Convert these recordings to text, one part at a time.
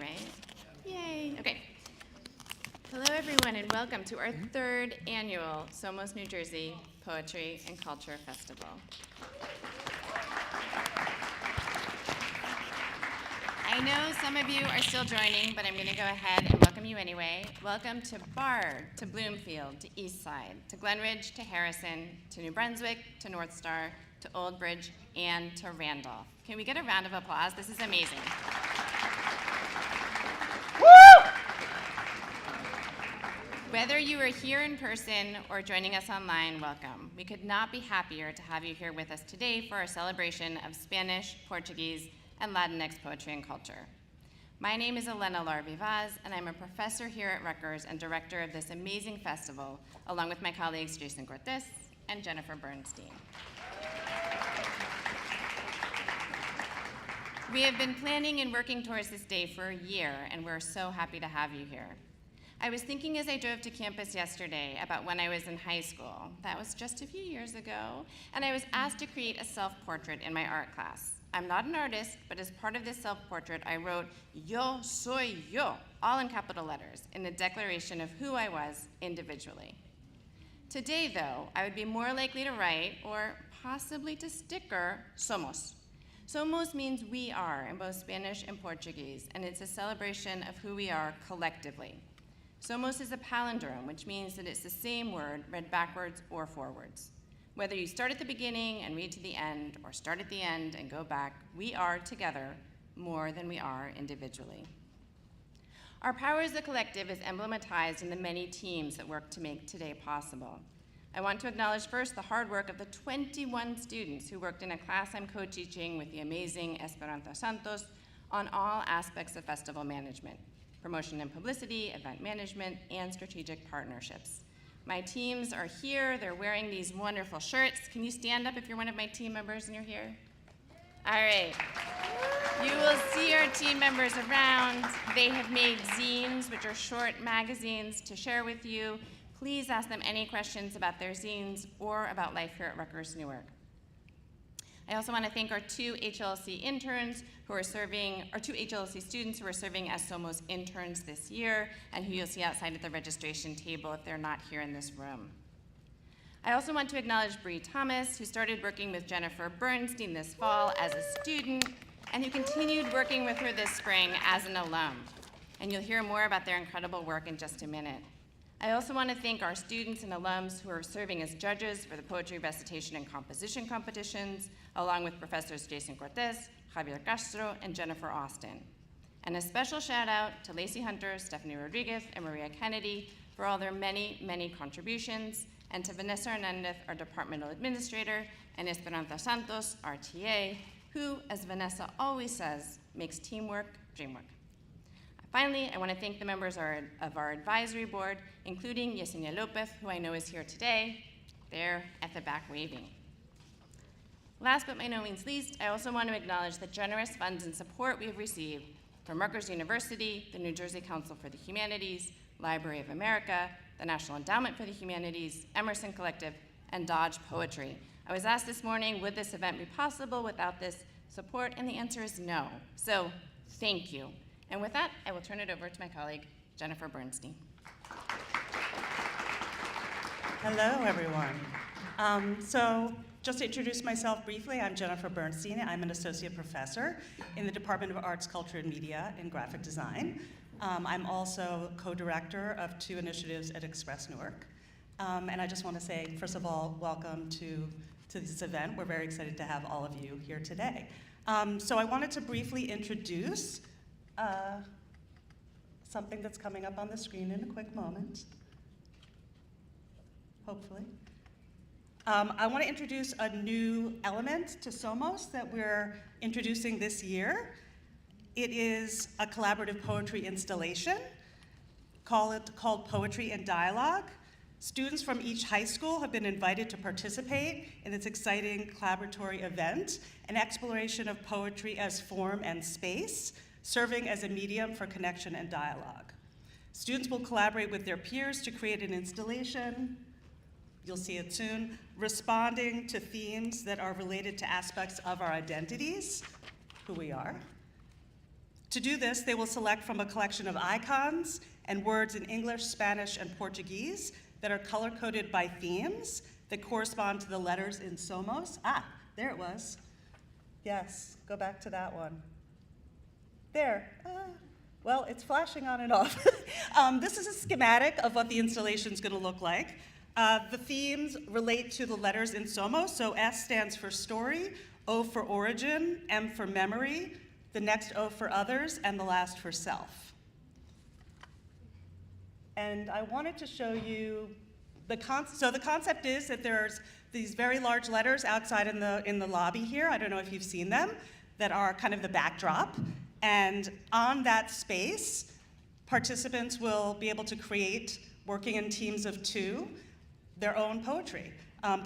right? Yay. Okay. Hello, everyone, and welcome to our third annual Somos, New Jersey Poetry and Culture Festival. I know some of you are still joining, but I'm going to go ahead and welcome you anyway. Welcome to Bard, to Bloomfield, to Eastside, to Glenridge, to Harrison, to New Brunswick, to North Star, to Old Bridge, and to Randolph. Can we get a round of applause? This is amazing. Woo! Whether you are here in person or joining us online, welcome. We could not be happier to have you here with us today for our celebration of Spanish, Portuguese, and Latinx poetry and culture. My name is Elena Lar-Vivaz, and I'm a professor here at Rutgers and director of this amazing festival, along with my colleagues Jason Cortez and Jennifer Bernstein. We have been planning and working towards this day for a year, and we're so happy to have you here. I was thinking as I drove to campus yesterday about when I was in high school. That was just a few years ago, and I was asked to create a self-portrait in my art class. I'm not an artist, but as part of this self-portrait, I wrote, "Yo soy yo," all in capital letters, in the declaration of who I was individually. Today, though, I would be more likely to write, or possibly to sticker, Somos. Somos means we are in both Spanish and Portuguese, and it's a celebration of who we are collectively. Somos is a palindrome, which means that it's the same word read backwards or forwards. Whether you start at the beginning and read to the end, or start at the end and go back, we are together more than we are individually. Our power as a collective is emblematized in the many teams that work to make today possible. I want to acknowledge first the hard work of the 21 students who worked in a class I'm co-teaching with the amazing Esperanza Santos on all aspects of festival management, promotion and publicity, event management, and strategic partnerships. My teams are here. They're wearing these wonderful shirts. Can you stand up if you're one of my team members and you're here? All right. You will see our team members around. They have made zines, which are short magazines, to share with you. Please ask them any questions about their zines or about life here at Rutgers Newark. I also want to thank our two HLC interns who are serving, our two HLC students who are serving as Somos interns this year, and who you'll see outside at the registration table if they're not here in this room. I also want to acknowledge Bree Thomas, who started working with Jennifer Bernstein this fall as a student, and who continued working with her this spring as an alum. And you'll hear more about their incredible work in just a minute. I also want to thank our students and alums who are serving as judges for the poetry recitation and composition competitions, along with professors Jason Cortez, Javier Castro, and Jennifer Austin. And a special shout out to Lacey Hunter, Stephanie Rodriguez, and Maria Kennedy for all their many, many contributions, and to Vanessa Hernandez, our departmental administrator, and Esperanza Santos, our TA, who, as Vanessa always says, makes teamwork dream work. Finally, I want to thank the members of our advisory board, including Yesenia Lopez, who I know is here today. They're at the back waving. Last but by no means least, I also want to acknowledge the generous funds and support we have received from Rutgers University, the New Jersey Council for the Humanities, Library of America, the National Endowment for the Humanities, Emerson Collective, and Dodge Poetry. I was asked this morning, would this event be possible without this support? And the answer is no. So thank you. And with that, I will turn it over to my colleague, Jennifer Bernstein. Hello, everyone. So just to introduce myself briefly, I'm Jennifer Bernstein. I'm an associate professor in the Department of Arts, Culture, and Media in graphic design. I'm also co-director of two initiatives at Express Newark. And I just want to say, first of all, welcome to this event. We're very excited to have all of you here today. So I wanted to briefly introduce something that's coming up on the screen in a quick moment, hopefully. I want to introduce a new element to Somos that we're introducing this year. It is a collaborative poetry installation called Poetry and Dialogue. Students from each high school have been invited to participate in this exciting collaboratory event, an exploration of poetry as form and space, serving as a medium for connection and dialogue. Students will collaborate with their peers to create an installation, you'll see it soon, responding to themes that are related to aspects of our identities, who we are, To do this, they will select from a collection of icons and words in English, Spanish, and Portuguese that are color-coded by themes that correspond to the letters in Somos. Ah, there it was. Yes, go back to that one. There. Well, it's flashing on and off. This is a schematic of what the installation is going to look like. The themes relate to the letters in Somos. So S stands for story, O for origin, M for memory, the next O for others, and the last for self. And I wanted to show you the concept is that there's these very large letters outside in the lobby here. I don't know if you've seen them, that are kind of the backdrop. And on that space, participants will be able to create, working in teams of 2, their own poetry.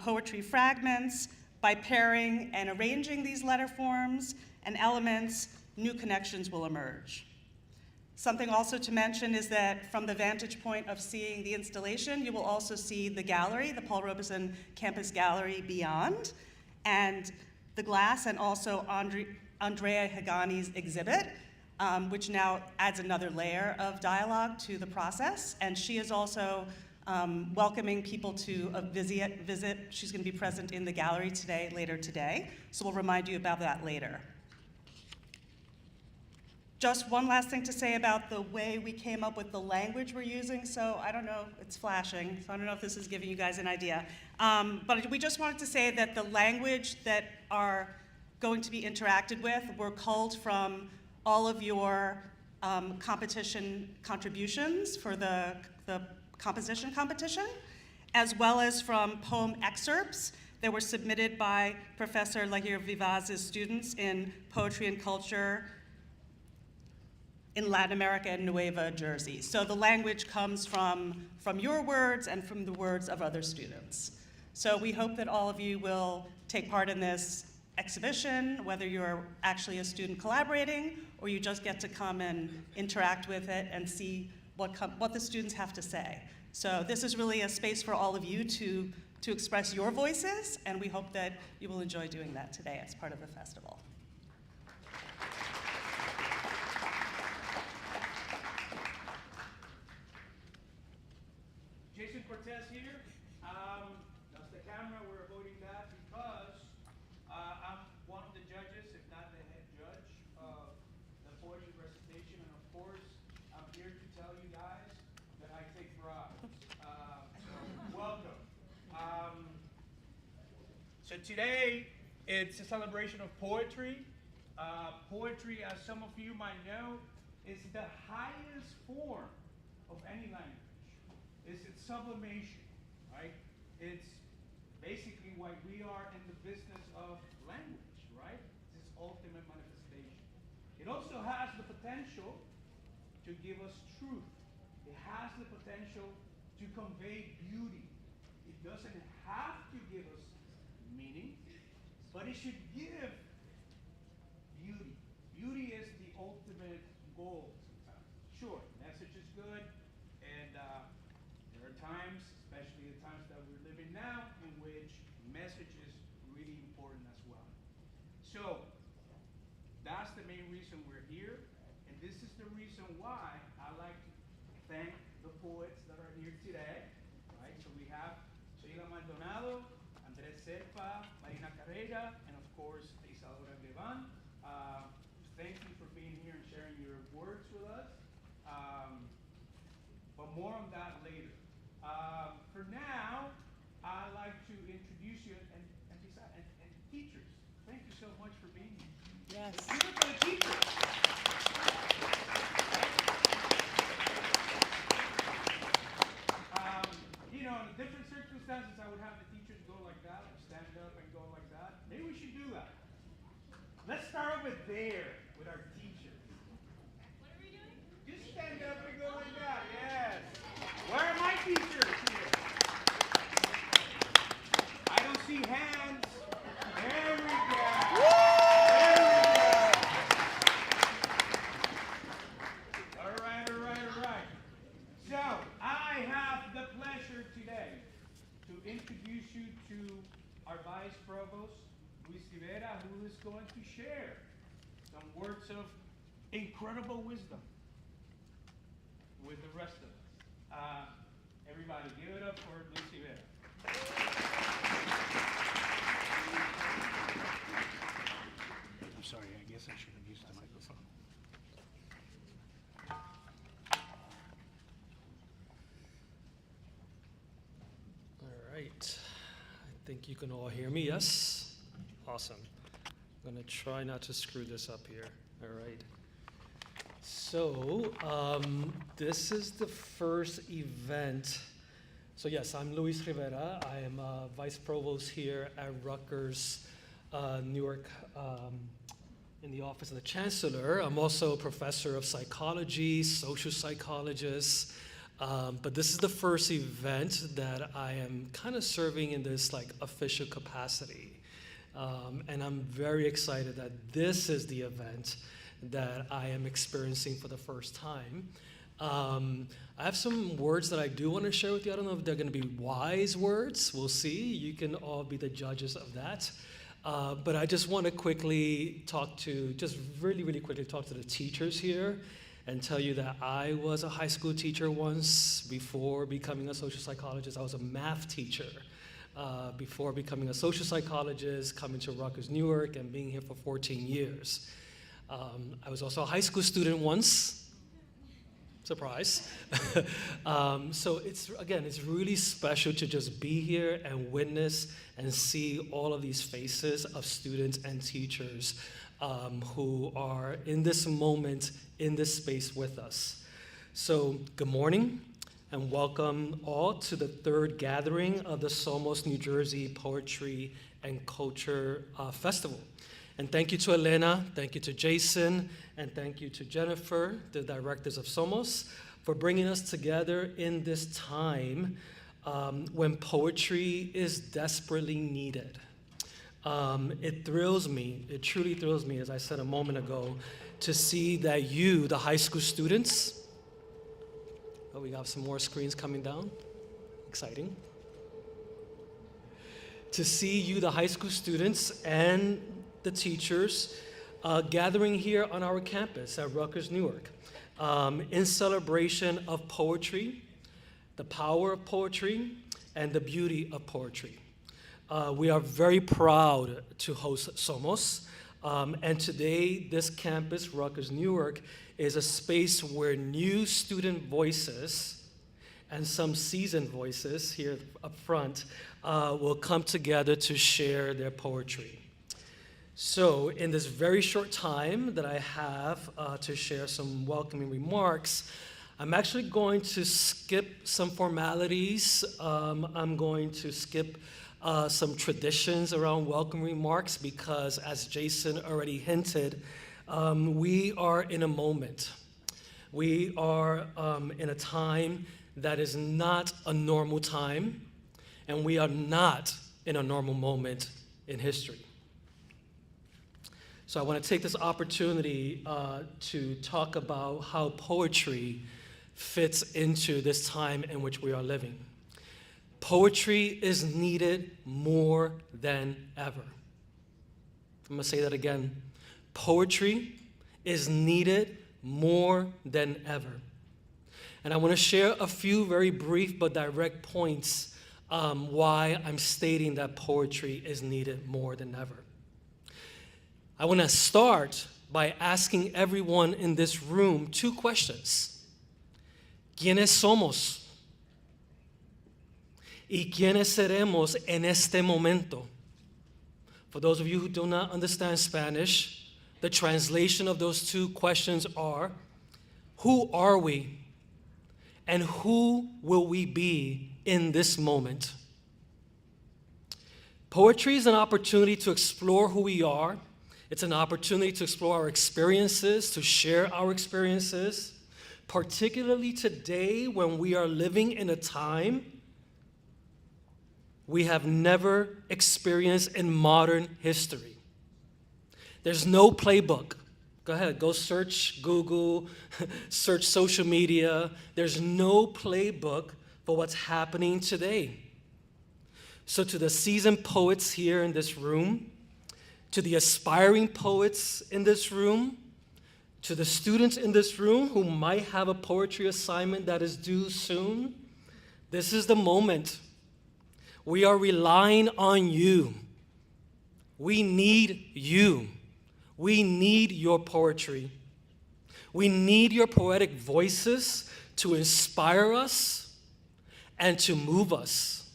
Poetry fragments. By pairing and arranging these letter forms and elements, new connections will emerge. Something also to mention is that from the vantage point of seeing the installation, you will also see the gallery, the Paul Robeson Campus Gallery beyond, and the glass, and also Andrea Higani's exhibit, which now adds another layer of dialogue to the process. And she is also welcoming people to visit. She's going to be present in the gallery later today, so we'll remind you about that later. Just one last thing to say about the way we came up with the language we're using. So I don't know, it's flashing, so I don't know if this is giving you guys an idea. But we just wanted to say that the language that are going to be interacted with were culled from all of your competition contributions for the composition competition, as well as from poem excerpts that were submitted by Professor Lahir Vivaz's students in Poetry and Culture in Latin America and Nueva Jersey. So the language comes from your words and from the words of other students. So we hope that all of you will take part in this exhibition, whether you're actually a student collaborating or you just get to come and interact with it and see what the students have to say. So this is really a space for all of you to express your voices, and we hope that you will enjoy doing that today as part of the festival. Jason Cortez here. That's the camera. We're avoiding that because I'm one of the judges, if not the head judge, of the poetry recitation. And of course, I'm here to tell you guys that I take bribes. So welcome. So today, it's a celebration of poetry. Poetry, as some of you might know, is the highest form of any language. It's sublimation, right? It's basically why we are in the business of language, right? It's its ultimate manifestation. It also has the potential to give us truth. It has the potential to convey beauty. It doesn't have to give us meaning, but it should give beauty. Beauty is the ultimate goal sometimes. Sure, message is good, and there are times, especially the times that we're living now, in which message is really important as well. So that's the main reason we're here, and this is the reason why I like to thank the poets that are here today, right? So we have Sheila Maldonado, Andres Serpa, Marina Carrera, and of course, Isadora Levan. Thank you for being here and sharing your words with us. But more on that later. For now, I'd like to introduce you and teachers. Thank you so much for being here. Yes. Let's do it for the teachers. You know, in different circumstances, I would have the teachers go like that, or stand up and go like that. Maybe we should do that. Let's start over there with our teachers. What are we doing? Just stand up and go like that. Yes. Where are my teachers here? I don't see hands. There we go. There we go. All right, all right, all right. So, I have the pleasure today to introduce you to our Vice Provost, Luis Rivera, who is going to share some words of incredible wisdom with the rest of us. Everybody, give it up for Luis Rivera. I'm sorry, I guess I should have used the microphone. All right. I think you can all hear me, yes? Awesome. I'm going to try not to screw this up here. All right. So, this is the first event. So yes, I'm Luis Rivera. I am Vice Provost here at Rutgers Newark in the Office of the Chancellor. I'm also a professor of psychology, social psychologist. But this is the first event that I am kind of serving in this like official capacity. And I'm very excited that this is the event that I am experiencing for the first time. I have some words that I do want to share with you. I don't know if they're going to be wise words. We'll see. You can all be the judges of that. But I just want to quickly really quickly talk to the teachers here and tell you that I was a high school teacher once before becoming a social psychologist. I was a math teacher before becoming a social psychologist, coming to Rutgers Newark and being here for 14 years. I was also a high school student once. Surprise. So it's really special to just be here and witness and see all of these faces of students and teachers who are in this moment, in this space with us. So good morning and welcome all to the third gathering of the Somos, New Jersey Poetry and Culture Festival. And thank you to Elena, thank you to Jason, and thank you to Jennifer, the directors of Somos, for bringing us together in this time when poetry is desperately needed. It thrills me, it truly thrills me, as I said a moment ago, to see that you, the high school students, oh, we got some more screens coming down, exciting. To see you, the high school students, and the teachers gathering here on our campus at Rutgers Newark in celebration of poetry, the power of poetry, and the beauty of poetry. We are very proud to host Somos, and today this campus, Rutgers Newark, is a space where new student voices and some seasoned voices here up front will come together to share their poetry. So in this very short time that I have to share some welcoming remarks, I'm actually going to skip some formalities. I'm going to skip some traditions around welcome remarks because, as Jason already hinted, we are in a moment. We are in a time that is not a normal time, and we are not in a normal moment in history. So I want to take this opportunity to talk about how poetry fits into this time in which we are living. Poetry is needed more than ever. I'm going to say that again. Poetry is needed more than ever. And I want to share a few very brief but direct points why I'm stating that poetry is needed more than ever. I want to start by asking everyone in this room two questions. ¿Quiénes somos? ¿Y quiénes seremos en este momento? For those of you who do not understand Spanish, the translation of those two questions are, who are we and who will we be in this moment? Poetry is an opportunity to explore who we are. It's an opportunity to explore our experiences, to share our experiences, particularly today when we are living in a time we have never experienced in modern history. There's no playbook. Go ahead, go search Google, search social media. There's no playbook for what's happening today. So to the seasoned poets here in this room, to the aspiring poets in this room, To the students in this room who might have a poetry assignment that is due soon, this is the moment. We are relying on you. We need you. We need your poetry. We need your poetic voices to inspire us and to move us.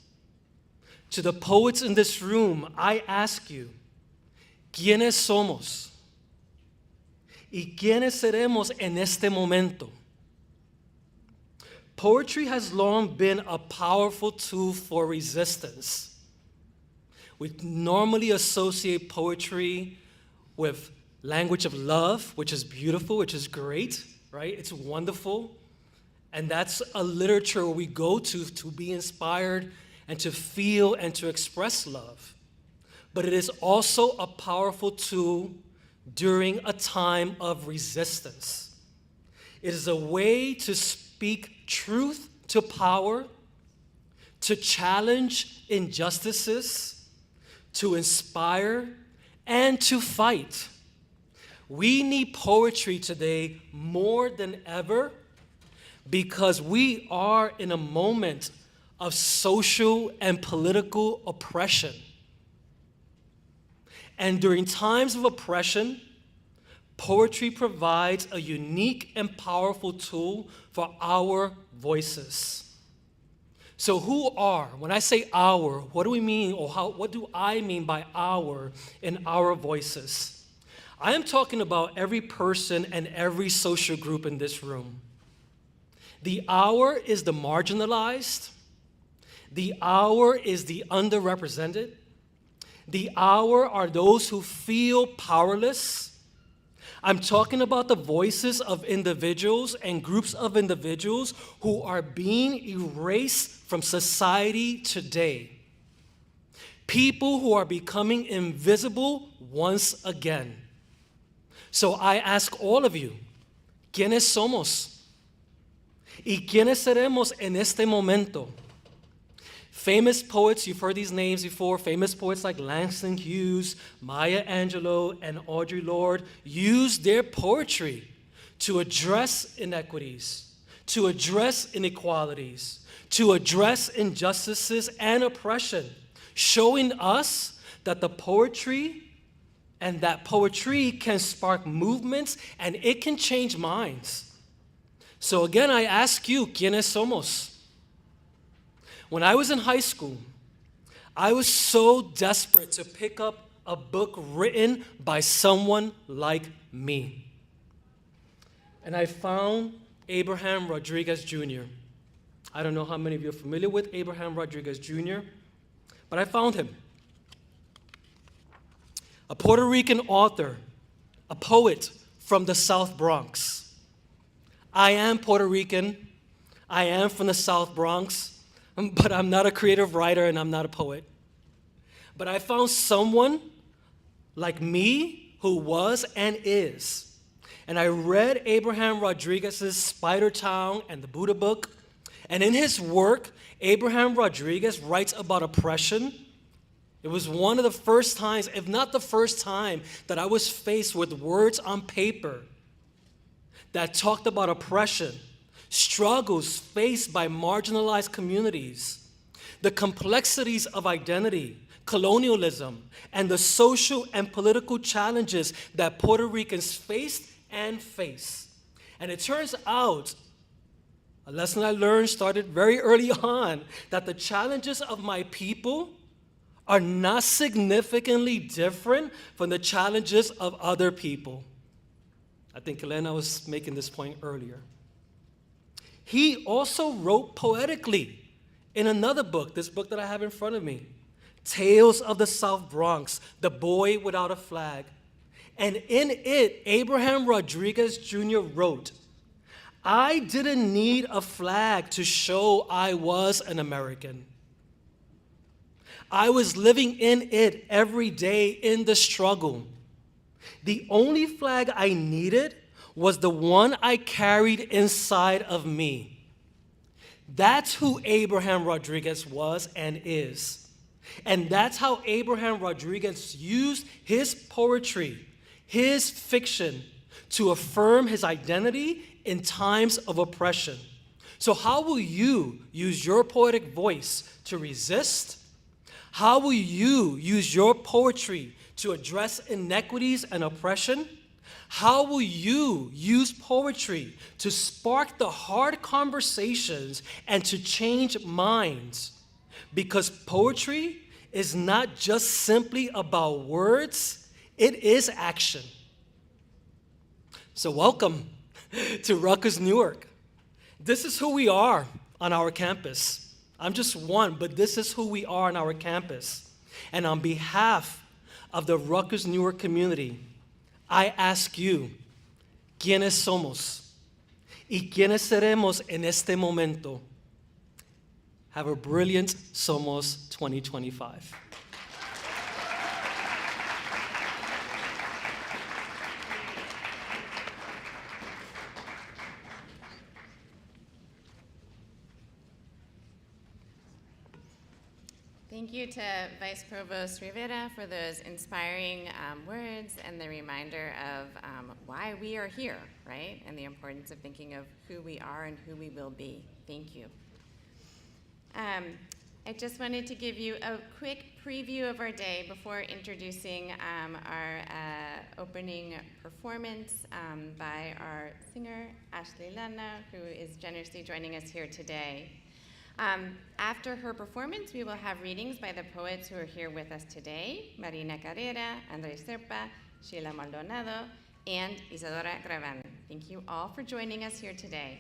To the poets in this room, I ask you, ¿quiénes somos? ¿Y quiénes seremos en este momento? Poetry has long been a powerful tool for resistance. We normally associate poetry with language of love, which is beautiful, which is great, right? It's wonderful. And that's a literature we go to be inspired and to feel and to express love. But it is also a powerful tool during a time of resistance. It is a way to speak truth to power, to challenge injustices, to inspire, and to fight. We need poetry today more than ever because we are in a moment of social and political oppression. And during times of oppression, poetry provides a unique and powerful tool for our voices. So when I say our, what do we mean, or what do I mean by our in our voices? I am talking about every person and every social group in this room. The our is the marginalized. The our is the underrepresented. The our are those who feel powerless. I'm talking about the voices of individuals and groups of individuals who are being erased from society today. People who are becoming invisible once again. So I ask all of you, ¿quiénes somos? ¿Y quiénes seremos en este momento? Famous poets, you've heard these names before, famous poets like Langston Hughes, Maya Angelou, and Audre Lorde used their poetry to address inequities, to address inequalities, to address injustices and oppression, showing us that the poetry and that poetry can spark movements and it can change minds. So again, I ask you, ¿quiénes somos? When I was in high school, I was so desperate to pick up a book written by someone like me. And I found Abraham Rodriguez Jr. I don't know how many of you are familiar with Abraham Rodriguez Jr., but I found him. A Puerto Rican author, a poet from the South Bronx. I am Puerto Rican. I am from the South Bronx. But I'm not a creative writer and I'm not a poet. But I found someone like me who was and is. And I read Abraham Rodriguez's Spider Town and the Buddha book. And in his work, Abraham Rodriguez writes about oppression. It was one of the first times, if not the first time, that I was faced with words on paper that talked about oppression, struggles faced by marginalized communities, the complexities of identity, colonialism, and the social and political challenges that Puerto Ricans faced and face. And it turns out, a lesson I learned started very early on, that the challenges of my people are not significantly different from the challenges of other people. I think Elena was making this point earlier. He also wrote poetically in another book, this book that I have in front of me, Tales of the South Bronx, The Boy Without a Flag. And in it, Abraham Rodriguez Jr. wrote, I didn't need a flag to show I was an American. I was living in it every day in the struggle. The only flag I needed was the one I carried inside of me. That's who Abraham Rodriguez was and is. And that's how Abraham Rodriguez used his poetry, his fiction, to affirm his identity in times of oppression. So how will you use your poetic voice to resist? How will you use your poetry to address inequities and oppression? How will you use poetry to spark the hard conversations and to change minds? Because poetry is not just simply about words, it is action. So welcome to Rutgers Newark. This is who we are on our campus. I'm just one, but this is who we are on our campus. And on behalf of the Rutgers Newark community, I ask you, ¿quiénes somos? ¿Y quiénes seremos en este momento? Have a brilliant Somos 2025. Thank you to Vice Provost Rivera for those inspiring words and the reminder of why we are here, right? And the importance of thinking of who we are and who we will be. Thank you. I just wanted to give you a quick preview of our day before introducing our opening performance by our singer, Ashley Lana, who is generously joining us here today. After her performance, we will have readings by the poets who are here with us today, Marina Carrera, Andrés Serpa, Sheila Maldonado, and Isadora Gravan. Thank you all for joining us here today.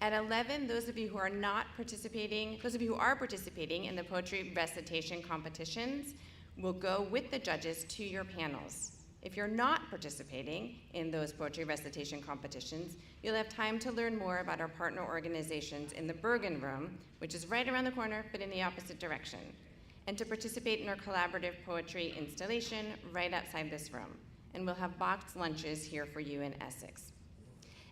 At 11, those of you who are participating in the poetry recitation competitions will go with the judges to your panels. If you're not participating in those poetry recitation competitions, you'll have time to learn more about our partner organizations in the Bergen Room, which is right around the corner, but in the opposite direction, and to participate in our collaborative poetry installation right outside this room. And we'll have boxed lunches here for you in Essex.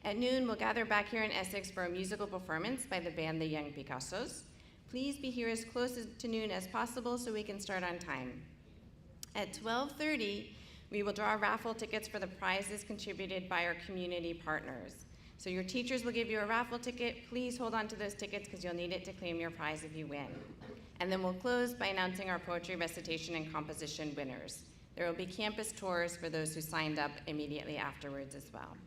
At noon, we'll gather back here in Essex for a musical performance by the band The Young Picassos. Please be here as close to noon as possible so we can start on time. At 12:30, we will draw raffle tickets for the prizes contributed by our community partners. So your teachers will give you a raffle ticket. Please hold on to those tickets because you'll need it to claim your prize if you win. And then we'll close by announcing our poetry recitation and composition winners. There will be campus tours for those who signed up immediately afterwards as well.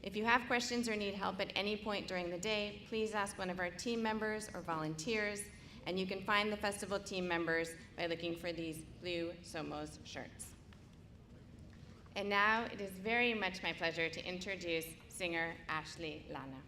If you have questions or need help at any point during the day, please ask one of our team members or volunteers, and you can find the festival team members by looking for these blue Somos shirts. And now it is very much my pleasure to introduce singer Ashley Lana.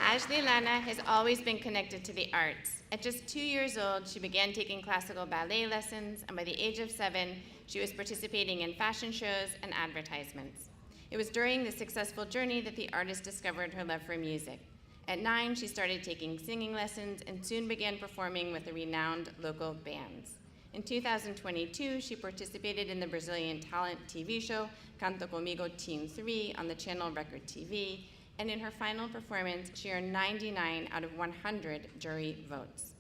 Ashley Lana has always been connected to the arts. At just 2 years old, she began taking classical ballet lessons, and by the age of 7, she was participating in fashion shows and advertisements. It was during this successful journey that the artist discovered her love for music. At 9, she started taking singing lessons and soon began performing with the renowned local bands. In 2022, she participated in the Brazilian talent TV show Canta Comigo Team 3 on the channel Record TV, and in her final performance, she earned 99 out of 100 jury votes.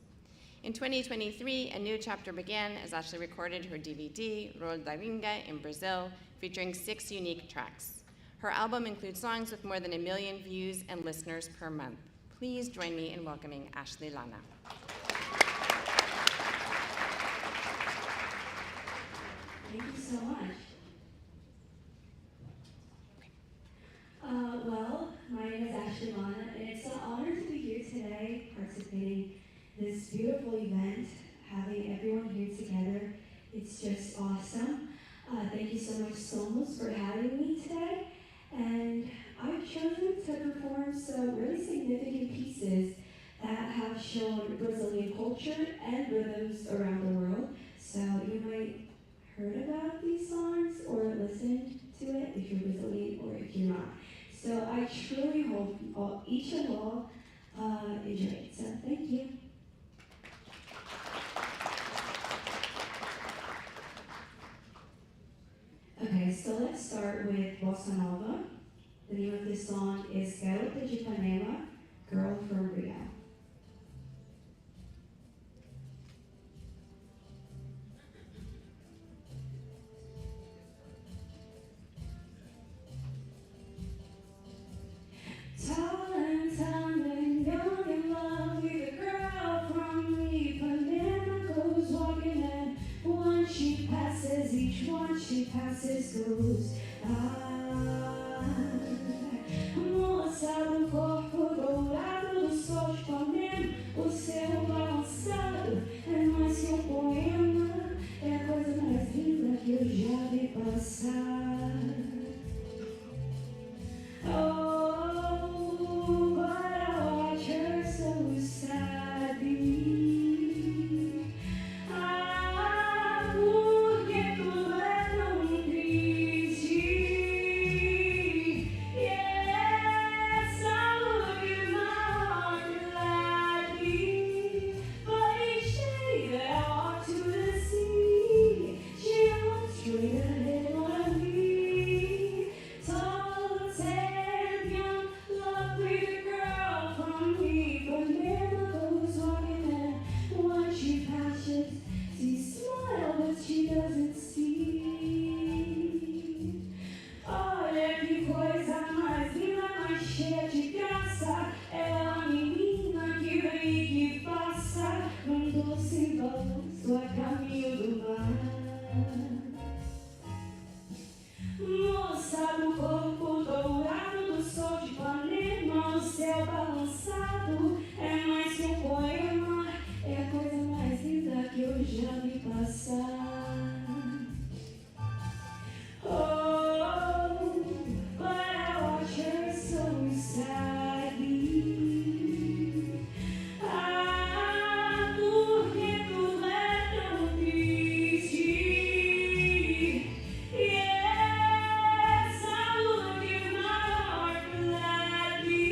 In 2023, a new chapter began as Ashley recorded her DVD, Rol da Ringa, in Brazil, featuring 6 unique tracks. Her album includes songs with more than 1 million views and listeners per month. Please join me in welcoming Ashley Lana. Thank you so much. Well, my name is Ashley Lana, and it's an honor to be here today, participating in this beautiful event, having everyone here together. It's just awesome. Thank you so much, Somos, for having me today. And I've chosen to perform some really significant pieces that have shown Brazilian culture and rhythms around the world. So you might heard about these songs or listened to it if you're Brazilian or if you're not. So I truly hope each and all enjoy it. So thank you. Okay, so let's start with Bossa Nova. The name of this song is Garota de Ipanema, Girl from Rio. no céu balançado, é mais que um poema, é a coisa mais linda que eu já vi passar. Oh, but I watch her so sadly. Ah, porque tudo é tão triste. Yes, I would give my heart gladly, but each day that I walk to the sea, she looks straight ahead on me. Tall, tan, young, lovely girl from me, but never goes walking in. When she passes, she smiles, but she doesn't see. Olha que coisa mais linda, mais cheia de graça. Ela, a menina que vem e que passa, num doce balanço a caminho do mar. Moça do corpo dourado do sol de Ipanema, o céu balançado, é mais que um poema, é a coisa mais linda que eu já vi passar. Oh, but I watch her so sadly. Ah, porque tudo é tão triste. Yes, I would give my heart gladly,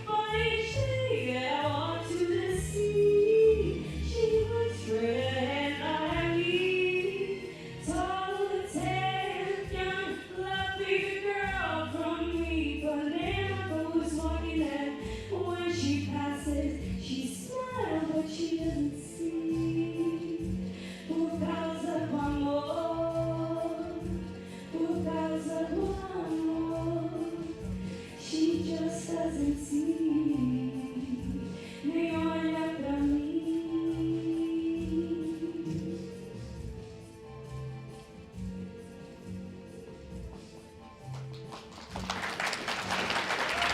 but each day that I walk to the sea, she looks straight ahead at me. Tall, tan, young, lovely girl from me, but never goes walking in. When she passes, she smiles, but she doesn't see. Por causa do amor, por causa do amor, she just doesn't see. Nem olha pra mim.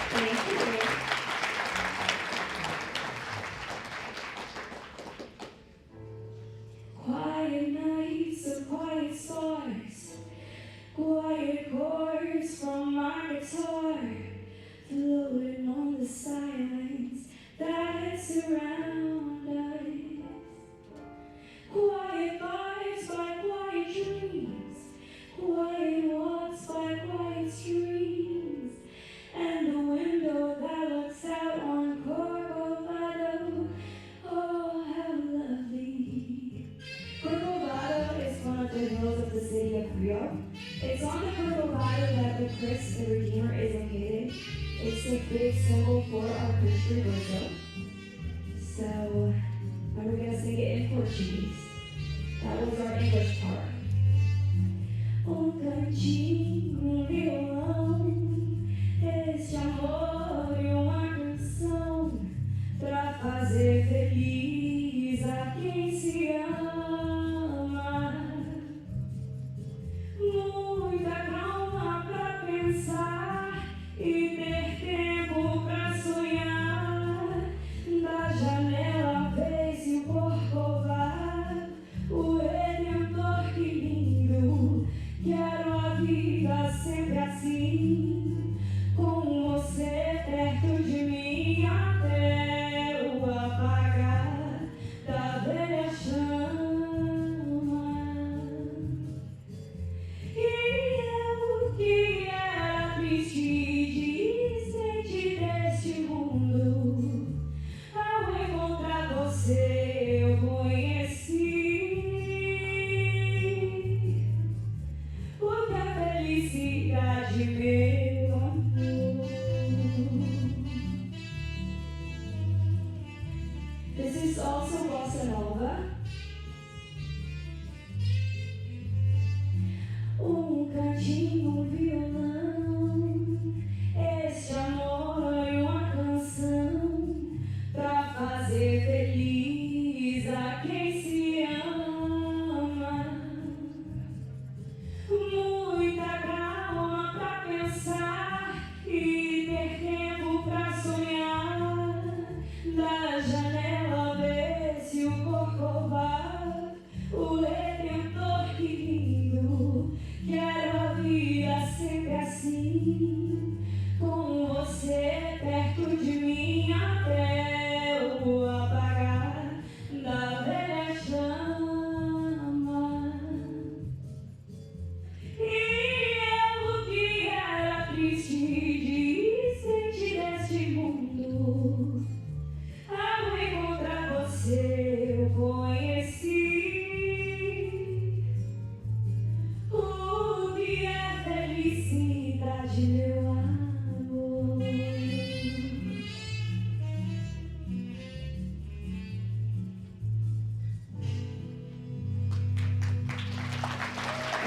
Thank you. Quiet nights of quiet stars, quiet chords from my guitar, floating on the silence that surround us. Quiet vibes by quiet dreams, quiet walks by quiet streams, and the window that looks out on Corcovado. Oh, how lovely. Corcovado is one of the hills of the city of Rio. It's on the Corcovado that the Christ the Redeemer is located. It's a big symbol for our Christian Brazil. So, we're going to sing it in Portuguese. That was our English part. Cantinho, violão, este amor e uma canção pra fazer feliz a quem se ama. Muita calma pra pensar e ter tempo pra sonhar. Da janela vê-se o Corcovado, o Redentor, que lindo. Quero a vida sempre assim, com você perto de mim até o apagar da velha chama. E eu que era triste e distante deste mundo, ao encontrar você eu conheci o que a felicidade, meu amor. This is also bossa nova. Cantinho, violão, este amor e uma canção pra fazer feliz a quem se ama. Muita calma pra pensar e ter tempo pra sonhar. Da janela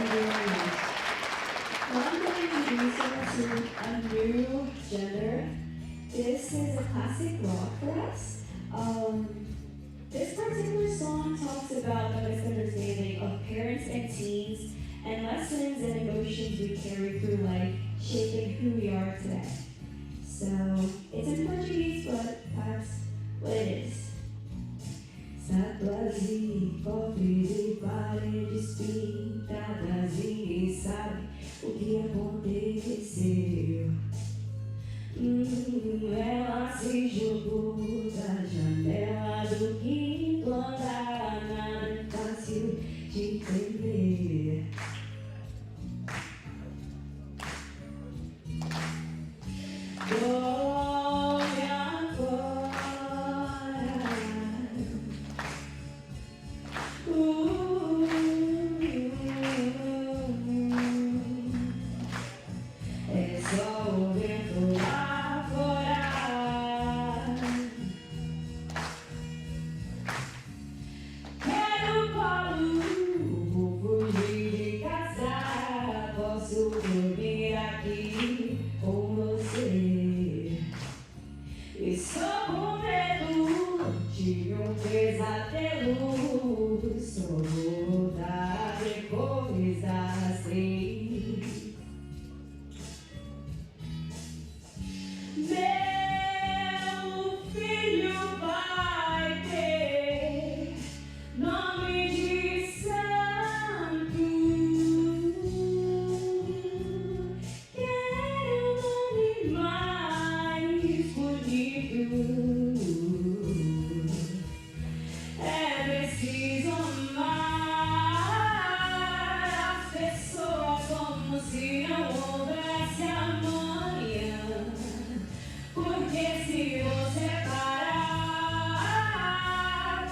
very much. Well, I'm going to introduce us to a new gender. This is a classic rock for us. This particular song talks about the misunderstanding of parents and teens and lessons and emotions we carry through life, shaping who we are today. So, it's in Portuguese, but that's what it is. Sabe, pobre de paredes pintadas, ninguém sabe o que aconteceu. Ela se jogou da janela do quinto andar, nada é fácil de entender. Olha agora, é só o vento lá fora. Quero colo, vou fugir de casa, posso dormir aqui com você. Estou com medo, tive pesadelo, só vou voltar depois das 3. Meu filho vai ter nome de santo. Quero um nome mais bonito. É preciso amar as pessoas como se não houvesse amanhã. Porque se você parar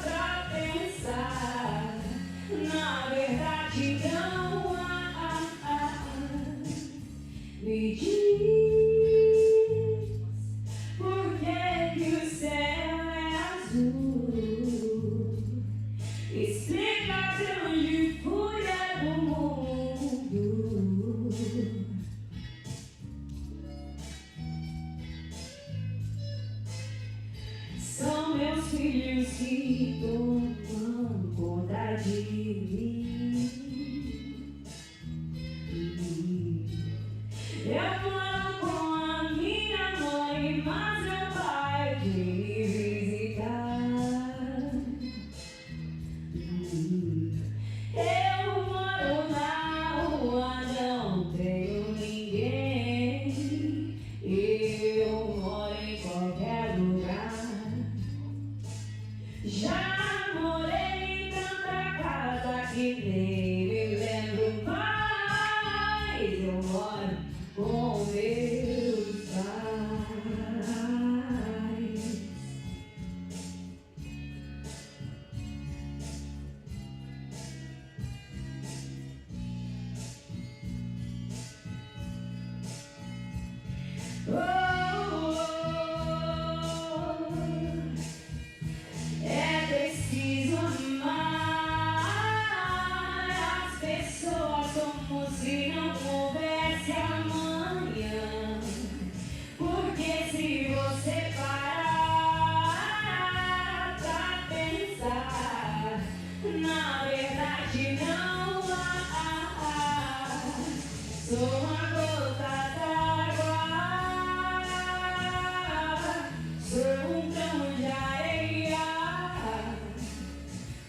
pra pensar, na verdade não há. Me diz por que o céu é azul. Explica de onde fui do mundo. São meus filhos que tomam conta de mim. Eu moro com a minha mãe, mas meu pai vem me visitar. Eu moro na rua, não tenho ninguém. Eu moro em qualquer lugar. Já morei em tanta casa que nem me lembro mais. Eu moro com meus pais. É preciso amar as pessoas como se não houvesse amanhã. Porque se você parar pra pensar, na verdade não há. Sou uma gota d'água, sou um grão de areia.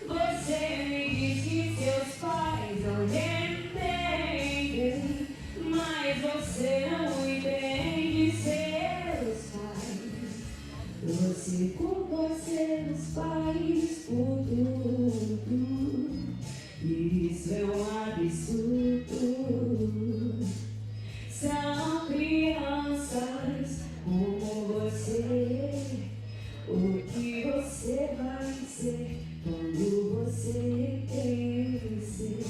Você me diz que seus pais não entendem, mas você não entende seus pais. Você culpa seus pais por tudo. Isso é um absurdo. São crianças como você. O que você vai ser quando você crescer?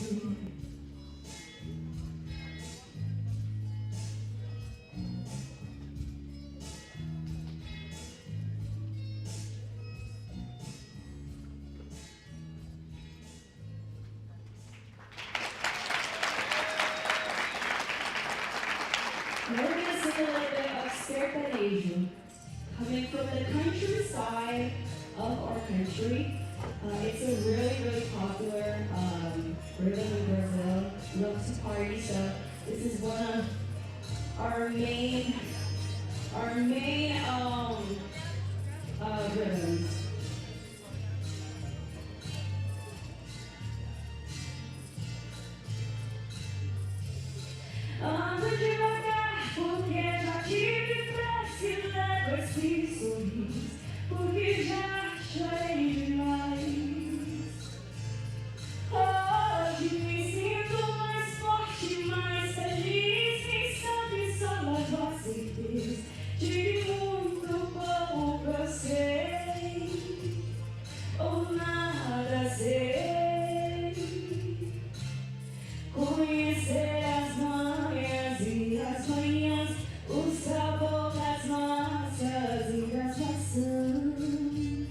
sertanejo. Coming from the countryside of our country, it's a really popular rhythm in Brazil. Love to party, so this is one of our main rhythms. Ando devagar, porque já tive pressa, levo esse sorriso, porque já chorei demais. Hoje me sinto mais forte, mais feliz, quem sabe só levo a certeza de que muito pouco eu sei, ou nada sei. Conhecer as manhas e as manhãs, o sabor das massas e das maçãs.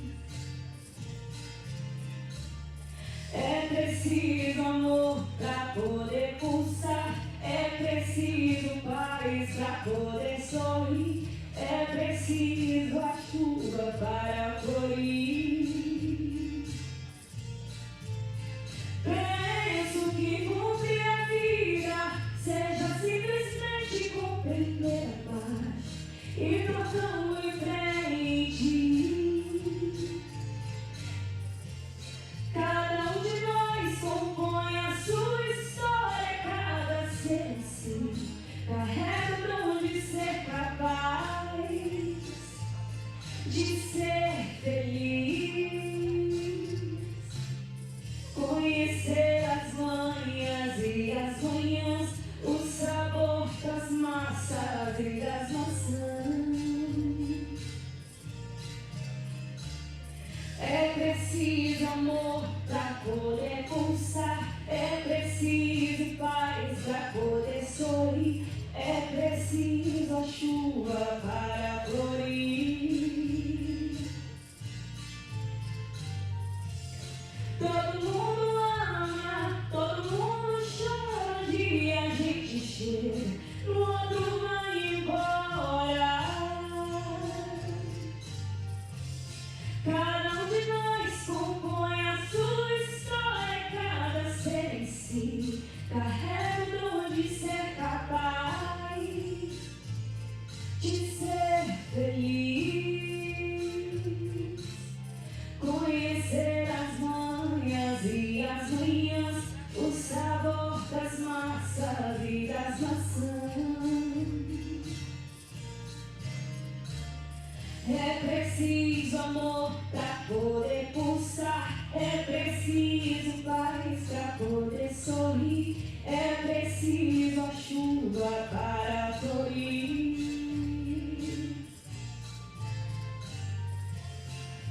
É preciso amor pra poder pulsar, é preciso paz pra poder sorrir, é preciso a chuva para florir. Penso que cumprir a vida seja simplesmente compreender a paz e trocando em frente. Cada um de nós compõe a sua história, cada ser assim carrega o dom de ser capaz de ser feliz. Conhecer as manhas e as manhãs, o sabor das massas e das maçãs. É preciso amor pra poder pulsar, é preciso paz pra poder sorrir, é preciso a chuva para florir. Todo mundo ama, todo mundo chora, um dia a gente chega, no outro vai embora. Cada um de nós compõe a sua história, cada ser em si carrega o dom de ser capaz de ser feliz. Conhecer as manhas e as manhãs, o sabor das massas e das maçãs. É preciso amor pra poder pulsar, é preciso paz pra poder sorrir, é preciso a chuva para florir.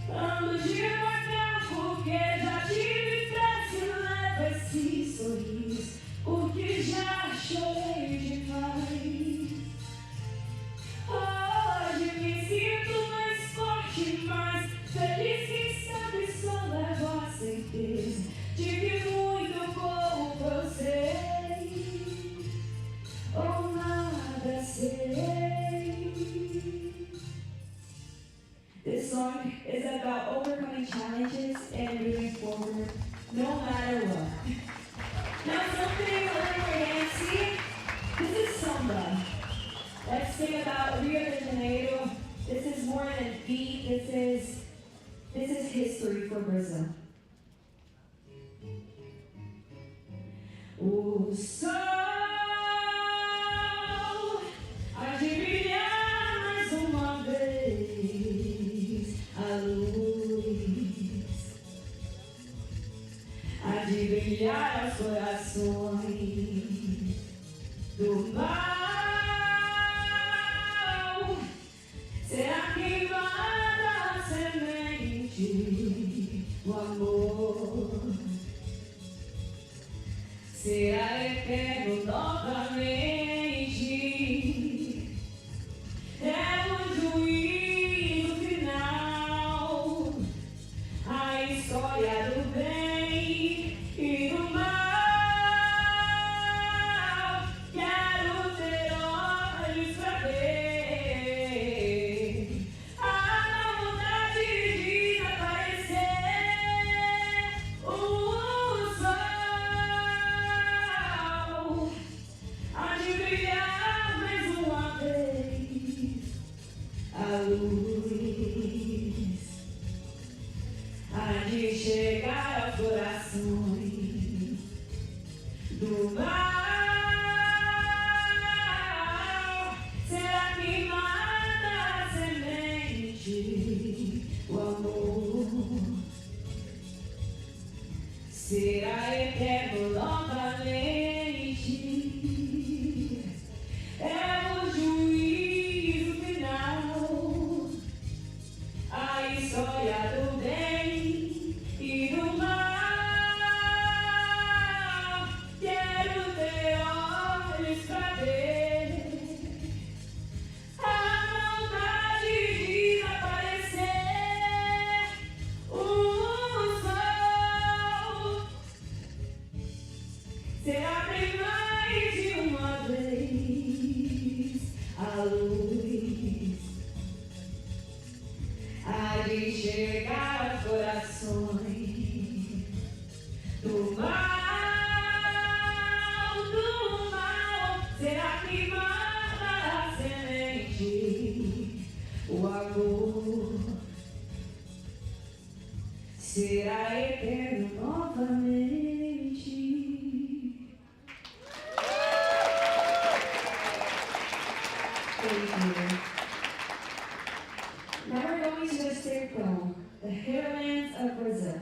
Ando devagar porque já tive pressa e levo esse sorriso, porque já chorei demais. Hoje me sinto mais forte, mais feliz, quem sabe só levo a certeza de que muito pouco eu sei, ou nada sei. This song is about overcoming challenges and moving forward, no matter what. Now something a little fancy. This is samba. Let's sing about Rio de Janeiro. This is more than beat. This is history for Brazil. O sol há de brilhar mais uma vez, a luz há de brilhar aos corações do mal. Será queimada a semente do amor? Será eterno novamente? É o juízo final, a história do bem e do mal. o amor será eterno novamente. É o juízo final, a história do bem e do mal. Quero ter olhos pra ver a maldade desaparecer. O sol será bem mais de uma vez. A luz há de chegar aos corações do mal, será que mata a semente, o amor será eterno novamente. Thank you. Now we're going to the circle, the hinterlands of Brazil.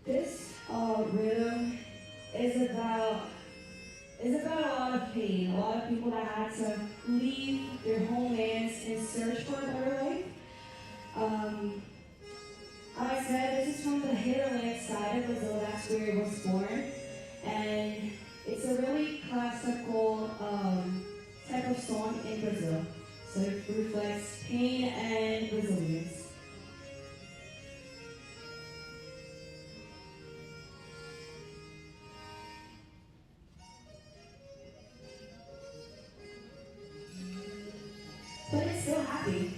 This rhythm is about a lot of pain, a lot of people that had to leave their homelands in search for a better life. Like I said, this is from the hinterland side of Brazil, that's where it was born. And it's a really classical type of song in Brazil. So it reflects pain and resilience. But it's still happy.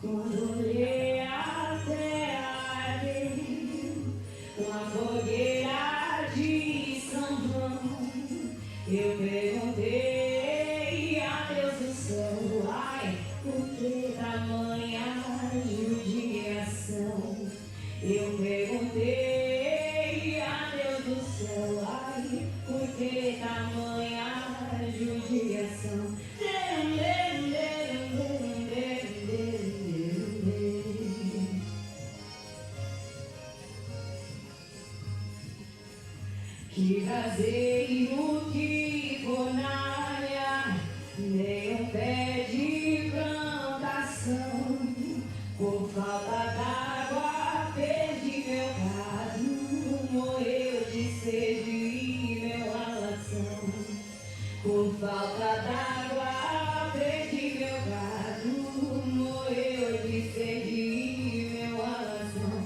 Quando olhei a terra, uma fogueira de São João, eu perguntei a Deus do céu, ai, por que tamanha judiação? Eu perguntei a Deus do céu, ai, por que tamanha judiação? Que caseiro que fornalha, nem um pé de plantação. Por falta d'água perdi meu gado, morreu de sede meu alação. Por falta d'água perdi meu gado, morreu de sede meu alação.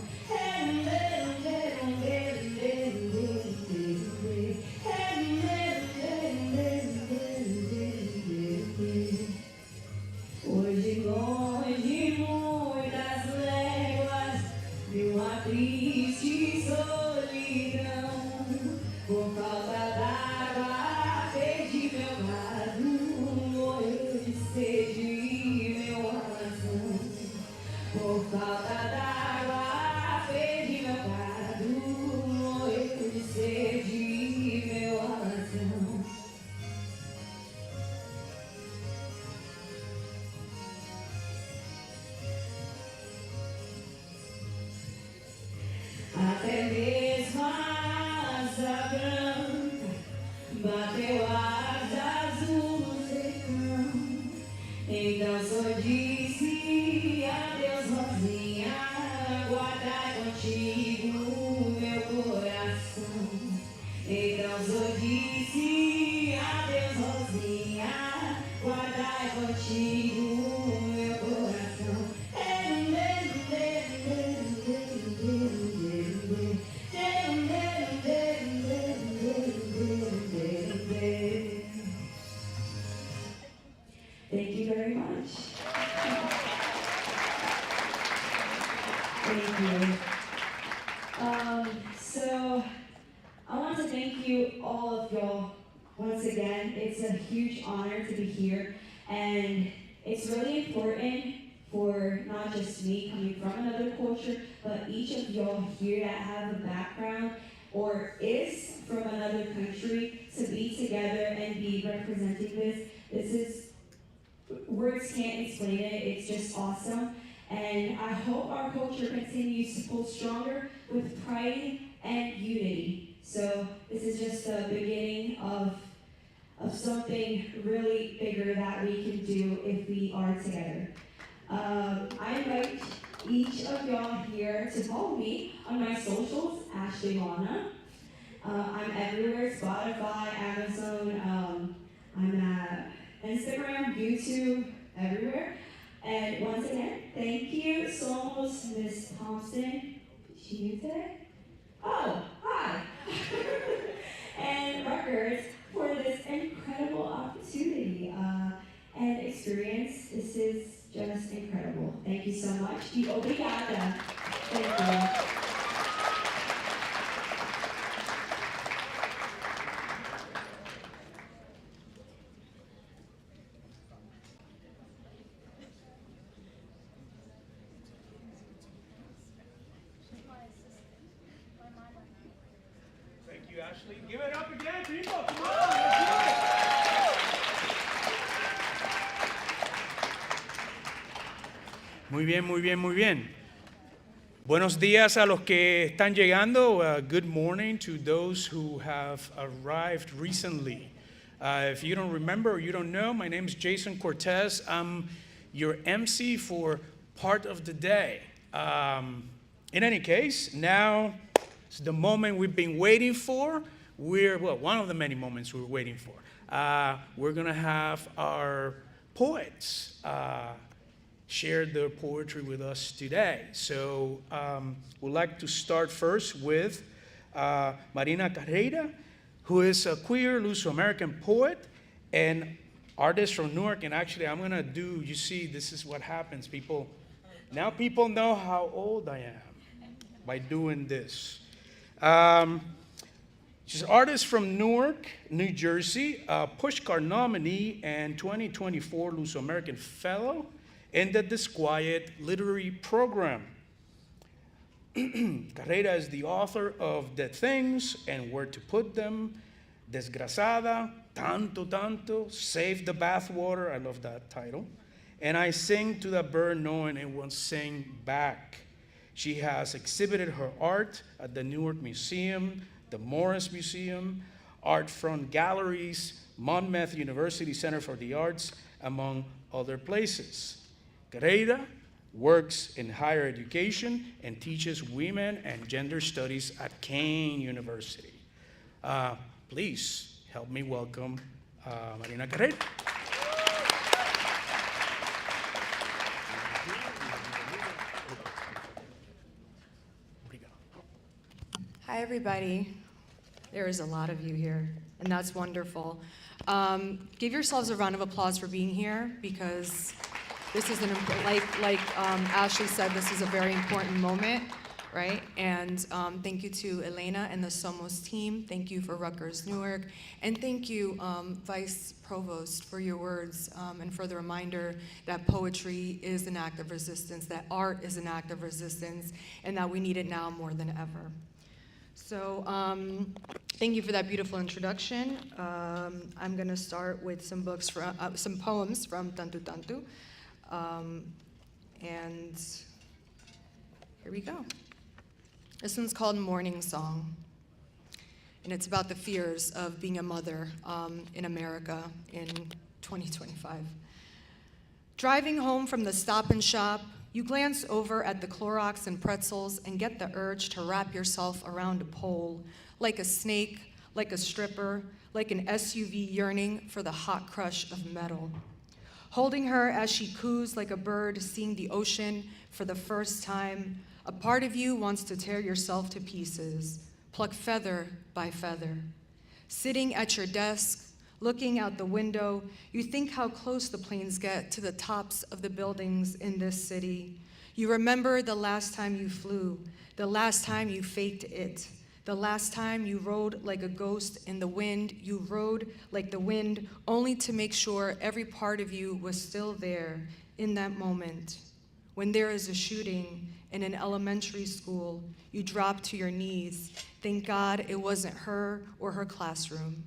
Hoje longe muitas léguas de uma triste solidão. Por falta d'água perdi meu gado, morreu de sede meu coração. Por falta d'água perdi meu gado, morreu de sede meu coração. Até mesmo a asa branca bateu asas no sertão. Então só disse adeus, rosinha, guardai contigo meu coração. Então só disse adeus, rosinha, guardai contigo meu coração. Thank you very much. Thank you. So I want to thank you, all of y'all, once again. It's a huge honor to be here, and it's really important for not just me coming from another culture, but each of y'all here that have a background or is from another country to be together and be representing this. This is words can't explain it. It's just awesome. And I hope our culture continues to pull stronger with pride and unity. So this is just the beginning of something really bigger that we can do if we are together. I invite each of y'all here to follow me on my socials, Ashley Lana. I'm everywhere, Spotify, Amazon, I'm at Instagram, YouTube, everywhere. And once again, thank you, Somos, Miss Thompson. Is she new today? Oh, hi! And Rutgers for this incredible opportunity and experience. This is just incredible. Thank you so much. E obrigada. Thank you. Thank you, Ashley. Give it up again, people. Come on, let's do it. Muy bien, muy bien, muy bien. Buenos días a los que están llegando. Good morning to those who have arrived recently. If you don't remember or you don't know, my name is Jason Cortez. I'm your MC for part of the day. In any case, now it's the moment we've been waiting for. One of the many moments we're waiting for. We're going to have our poets share their poetry with us today. So we'd like to start first with Marina Carreira, who is a queer Luso-American poet and artist from Newark. And actually, I'm going to do, you see, this is what happens. Now people know how old I am by doing this. She's an artist from Newark, New Jersey, a Pushcart nominee and 2024 Luso-American Fellow in the Disquiet Literary Program. Carrera is the author of Dead Things and Where to Put Them, Desgrasada, Tanto Tanto, Save the Bathwater, I love that title, and I Sing to the Bird Knowing It Will Sing Back. She has exhibited her art at the Newark Museum, the Morris Museum, Art Front Galleries, Monmouth University Center for the Arts, among other places. Carreira works in higher education and teaches women and gender studies at Kane University. Please help me welcome Marina Carreira. Hi, everybody. There is a lot of you here, and that's wonderful. Give yourselves a round of applause for being here, because this is like Ashley said, this is a very important moment, right? And thank you to Elena and the Somos team. Thank you for Rutgers Newark, and thank you, Vice Provost, for your words and for the reminder that poetry is an act of resistance, that art is an act of resistance, and that we need it now more than ever. So thank you for that beautiful introduction. I'm going to start with some poems from Tantu Tantu. And here we go. This one's called Morning Song, and it's about the fears of being a mother in America in 2025. Driving home from the Stop and Shop, you glance over at the Clorox and pretzels and get the urge to wrap yourself around a pole, like a snake, like a stripper, like an SUV yearning for the hot crush of metal. Holding her as she coos like a bird seeing the ocean for the first time, a part of you wants to tear yourself to pieces, pluck feather by feather. Sitting at your desk, looking out the window, you think how close the planes get to the tops of the buildings in this city. You remember the last time you flew, the last time you faked it, the last time you rode like a ghost in the wind. You rode like the wind only to make sure every part of you was still there in that moment. When there is a shooting in an elementary school, you drop to your knees. Thank God it wasn't her or her classroom.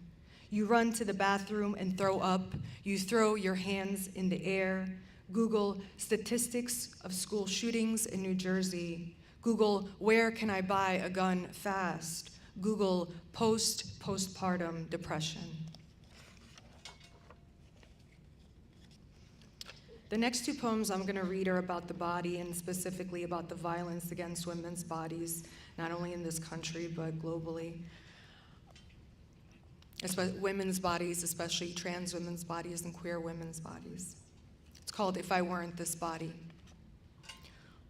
You run to the bathroom and throw up. You throw your hands in the air. Google statistics of school shootings in New Jersey. Google, where can I buy a gun fast? Google, postpartum depression. The next two poems I'm going to read are about the body and specifically about the violence against women's bodies, not only in this country, but globally. Women's bodies, especially trans women's bodies and queer women's bodies. It's called If I Weren't This Body.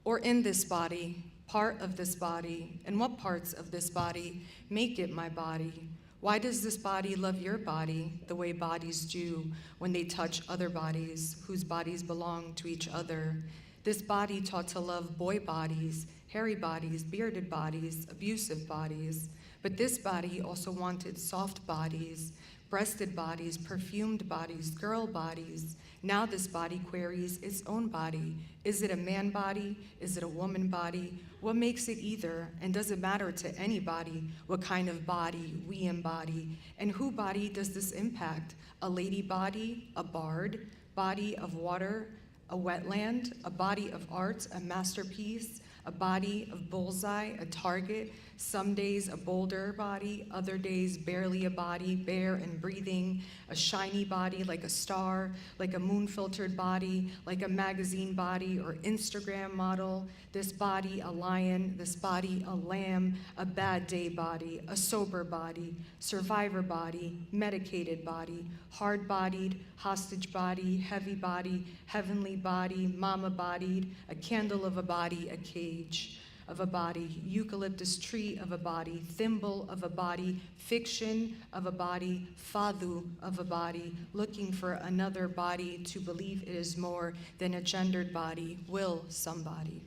Or in this body, part of this body, and what parts of this body make it my body? Why does this body love your body the way bodies do when they touch other bodies whose bodies belong to each other? This body taught to love boy bodies, hairy bodies, bearded bodies, abusive bodies. But this body also wanted soft bodies, breasted bodies, perfumed bodies, girl bodies. Now this body queries its own body. Is it a man body? Is it a woman body? What makes it either? And does it matter to anybody what kind of body we embody? And who body does this impact? A lady body, a bard, body of water, a wetland, a body of art, a masterpiece, a body of bullseye, a target, some days a boulder body, other days barely a body, bare and breathing, a shiny body like a star, like a moon-filtered body, like a magazine body or Instagram model, this body a lion, this body a lamb, a bad day body, a sober body, survivor body, medicated body, hard-bodied, hostage body, heavy body, heavenly body, mama-bodied, a candle of a body, a cage of a body, eucalyptus tree of a body, thimble of a body, fiction of a body, fadu of a body, looking for another body to believe it is more than a gendered body, will somebody.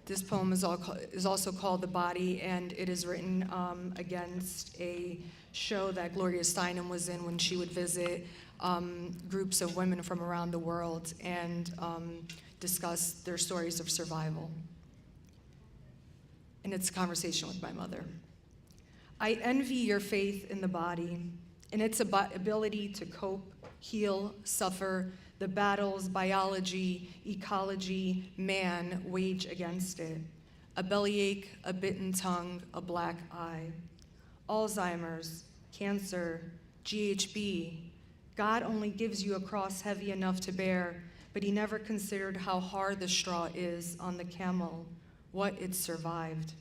This poem is also called The Body, and it is written against a show that Gloria Steinem was in when she would visit groups of women from around the world and discuss their stories of survival. And it's a conversation with my mother. I envy your faith in the body and its ability to cope, heal, suffer, the battles biology, ecology, man wage against it. A bellyache, a bitten tongue, a black eye. Alzheimer's, cancer, GHB. God only gives you a cross heavy enough to bear, but he never considered how hard the straw is on the camel, what it survived.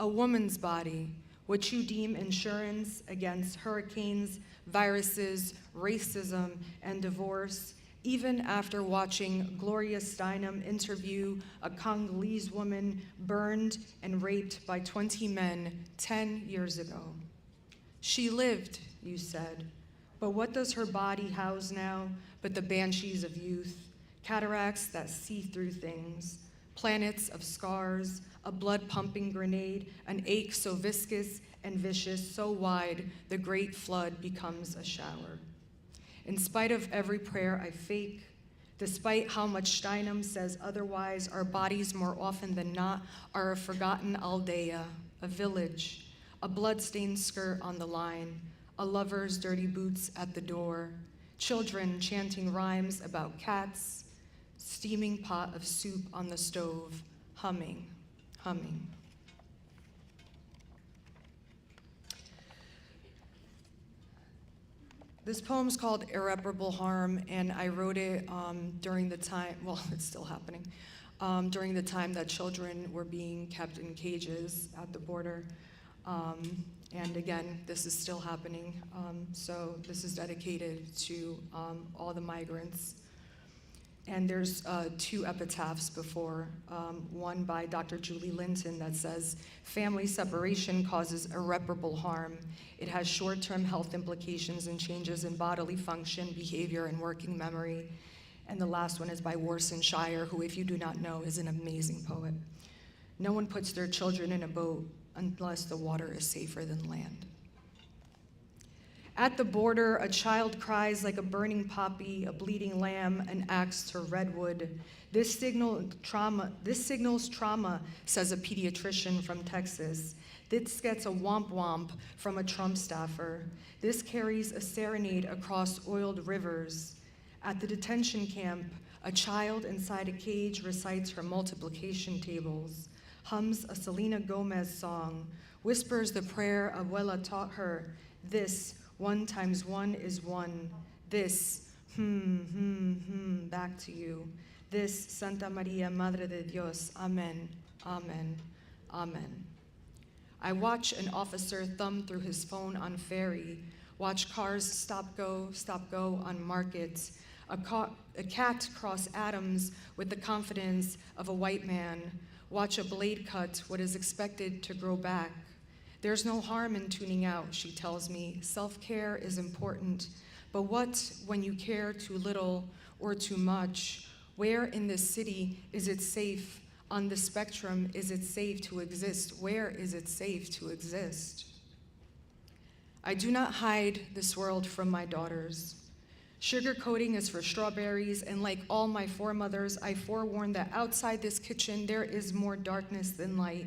A woman's body, what you deem insurance against hurricanes, viruses, racism, and divorce, even after watching Gloria Steinem interview a Congolese woman burned and raped by 20 men 10 years ago. She lived, you said, but what does her body house now but the banshees of youth, cataracts that see through things, planets of scars, a blood-pumping grenade, an ache so viscous and vicious, so wide the great flood becomes a shower. In spite of every prayer I fake, despite how much Steinem says otherwise, our bodies more often than not are a forgotten aldea, a village, a bloodstained skirt on the line, a lover's dirty boots at the door, children chanting rhymes about cats, steaming pot of soup on the stove, humming, humming. This poem's called Irreparable Harm, and I wrote it during the time, well, it's still happening, during the time that children were being kept in cages at the border. And again, this is still happening. So this is dedicated to all the migrants. And there's two epitaphs before, one by Dr. Julie Linton that says, family separation causes irreparable harm. It has short-term health implications and changes in bodily function, behavior, and working memory. And the last one is by Warson Shire, who, if you do not know, is an amazing poet. No one puts their children in a boat unless the water is safer than land. At the border, a child cries like a burning poppy, a bleeding lamb, an axe to redwood. This signals trauma, says a pediatrician from Texas. This gets a womp womp from a Trump staffer. This carries a serenade across oiled rivers. At the detention camp, a child inside a cage recites her multiplication tables, hums a Selena Gomez song, whispers the prayer Abuela taught her. This 1 × 1 is 1. This, back to you. This, Santa Maria, Madre de Dios. Amen, amen, amen. I watch an officer thumb through his phone on ferry, watch cars stop go on markets, a cat cross atoms with the confidence of a white man, watch a blade cut what is expected to grow back. There's no harm in tuning out, she tells me. Self-care is important. But what when you care too little or too much? Where in this city is it safe? On the spectrum, is it safe to exist? Where is it safe to exist? I do not hide this world from my daughters. Sugarcoating is for strawberries, and like all my foremothers, I forewarn that outside this kitchen there is more darkness than light.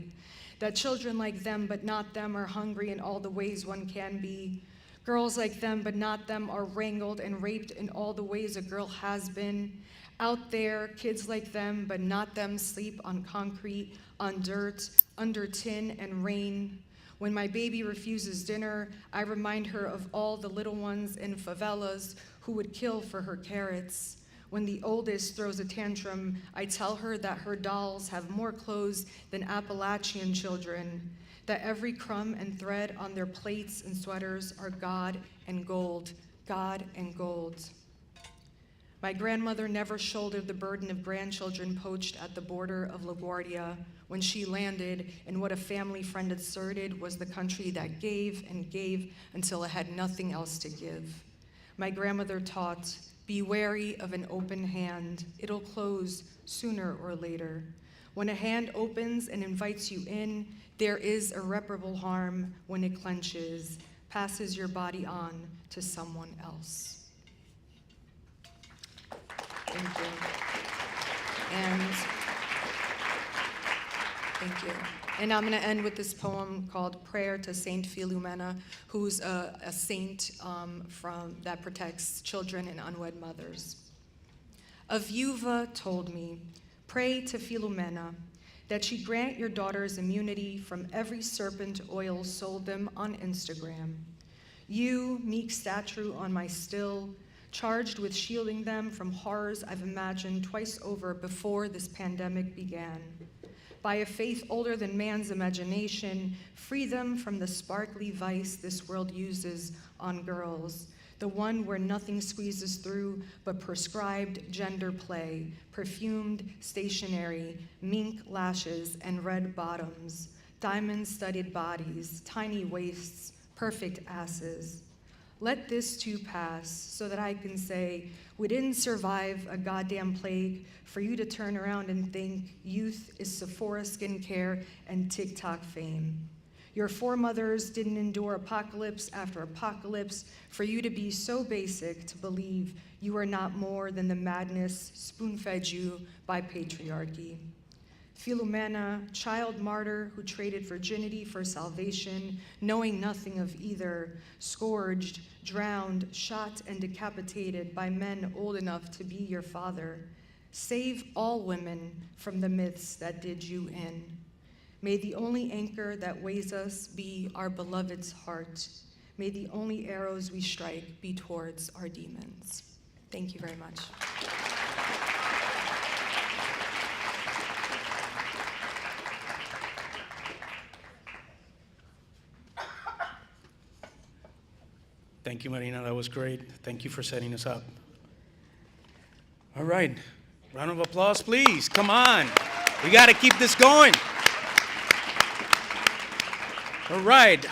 That children like them but not them are hungry in all the ways one can be. Girls like them but not them are wrangled and raped in all the ways a girl has been. Out there, kids like them but not them sleep on concrete, on dirt, under tin and rain. When my baby refuses dinner, I remind her of all the little ones in favelas who would kill for her carrots. When the oldest throws a tantrum, I tell her that her dolls have more clothes than Appalachian children, that every crumb and thread on their plates and sweaters are God and gold, God and gold. My grandmother never shouldered the burden of grandchildren poached at the border of LaGuardia when she landed in what a family friend asserted was the country that gave and gave until it had nothing else to give. My grandmother taught, be wary of an open hand. It'll close sooner or later. When a hand opens and invites you in, there is irreparable harm when it clenches, passes your body on to someone else. Thank you. Thank you. And I'm going to end with this poem called Prayer to Saint Filomena, who's a saint that protects children and unwed mothers. A viuva told me, pray to Filomena that she grant your daughters immunity from every serpent oil sold them on Instagram. You, meek statue on my still, charged with shielding them from horrors I've imagined twice over before this pandemic began. By a faith older than man's imagination, free them from the sparkly vice this world uses on girls, the one where nothing squeezes through but prescribed gender play, perfumed stationery, mink lashes and red bottoms, diamond-studded bodies, tiny waists, perfect asses. Let this too pass so that I can say, we didn't survive a goddamn plague for you to turn around and think youth is Sephora skincare and TikTok fame. Your foremothers didn't endure apocalypse after apocalypse for you to be so basic to believe you are not more than the madness spoon-fed you by patriarchy. Filomena, child martyr who traded virginity for salvation, knowing nothing of either, scourged, drowned, shot, and decapitated by men old enough to be your father. Save all women from the myths that did you in. May the only anchor that weighs us be our beloved's heart. May the only arrows we strike be towards our demons. Thank you very much. Thank you, Marina. That was great. Thank you for setting us up. All right. Round of applause, please. Come on. We got to keep this going. All right.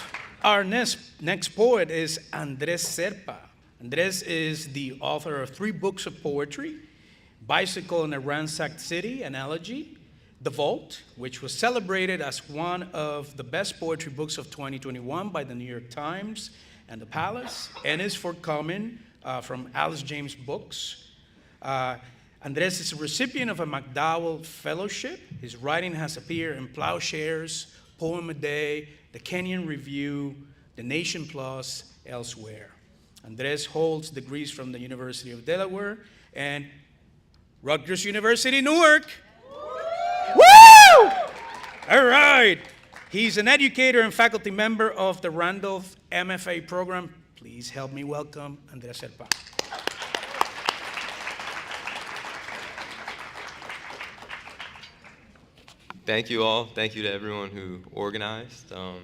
Our next poet is Andres Serpa. Andres is the author of 3 books of poetry, Bicycle in a Ransacked City, an elegy, The Vault, which was celebrated as one of the best poetry books of 2021 by the New York Times, and the Palace, and is forthcoming from Alice James Books. Andres is a recipient of a MacDowell Fellowship. His writing has appeared in Plowshares, Poem a Day, the Kenyon Review, The Nation Plus, elsewhere. Andres holds degrees from the University of Delaware and Rutgers University, Newark. Woo! All right. He's an educator and faculty member of the Randolph MFA program. Please help me welcome Andres Serpa. Thank you all. Thank you to everyone who organized. I'm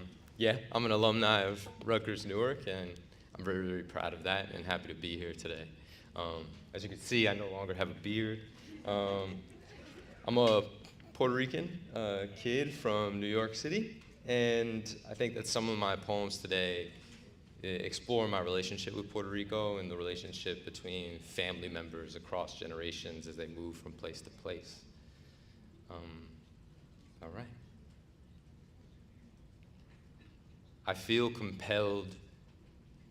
an alumni of Rutgers Newark, and I'm very, very proud of that and happy to be here today. As you can see, I no longer have a beard. I'm a Puerto Rican kid from New York City, and I think that some of my poems today explore my relationship with Puerto Rico and the relationship between family members across generations as they move from place to place. All right. I feel compelled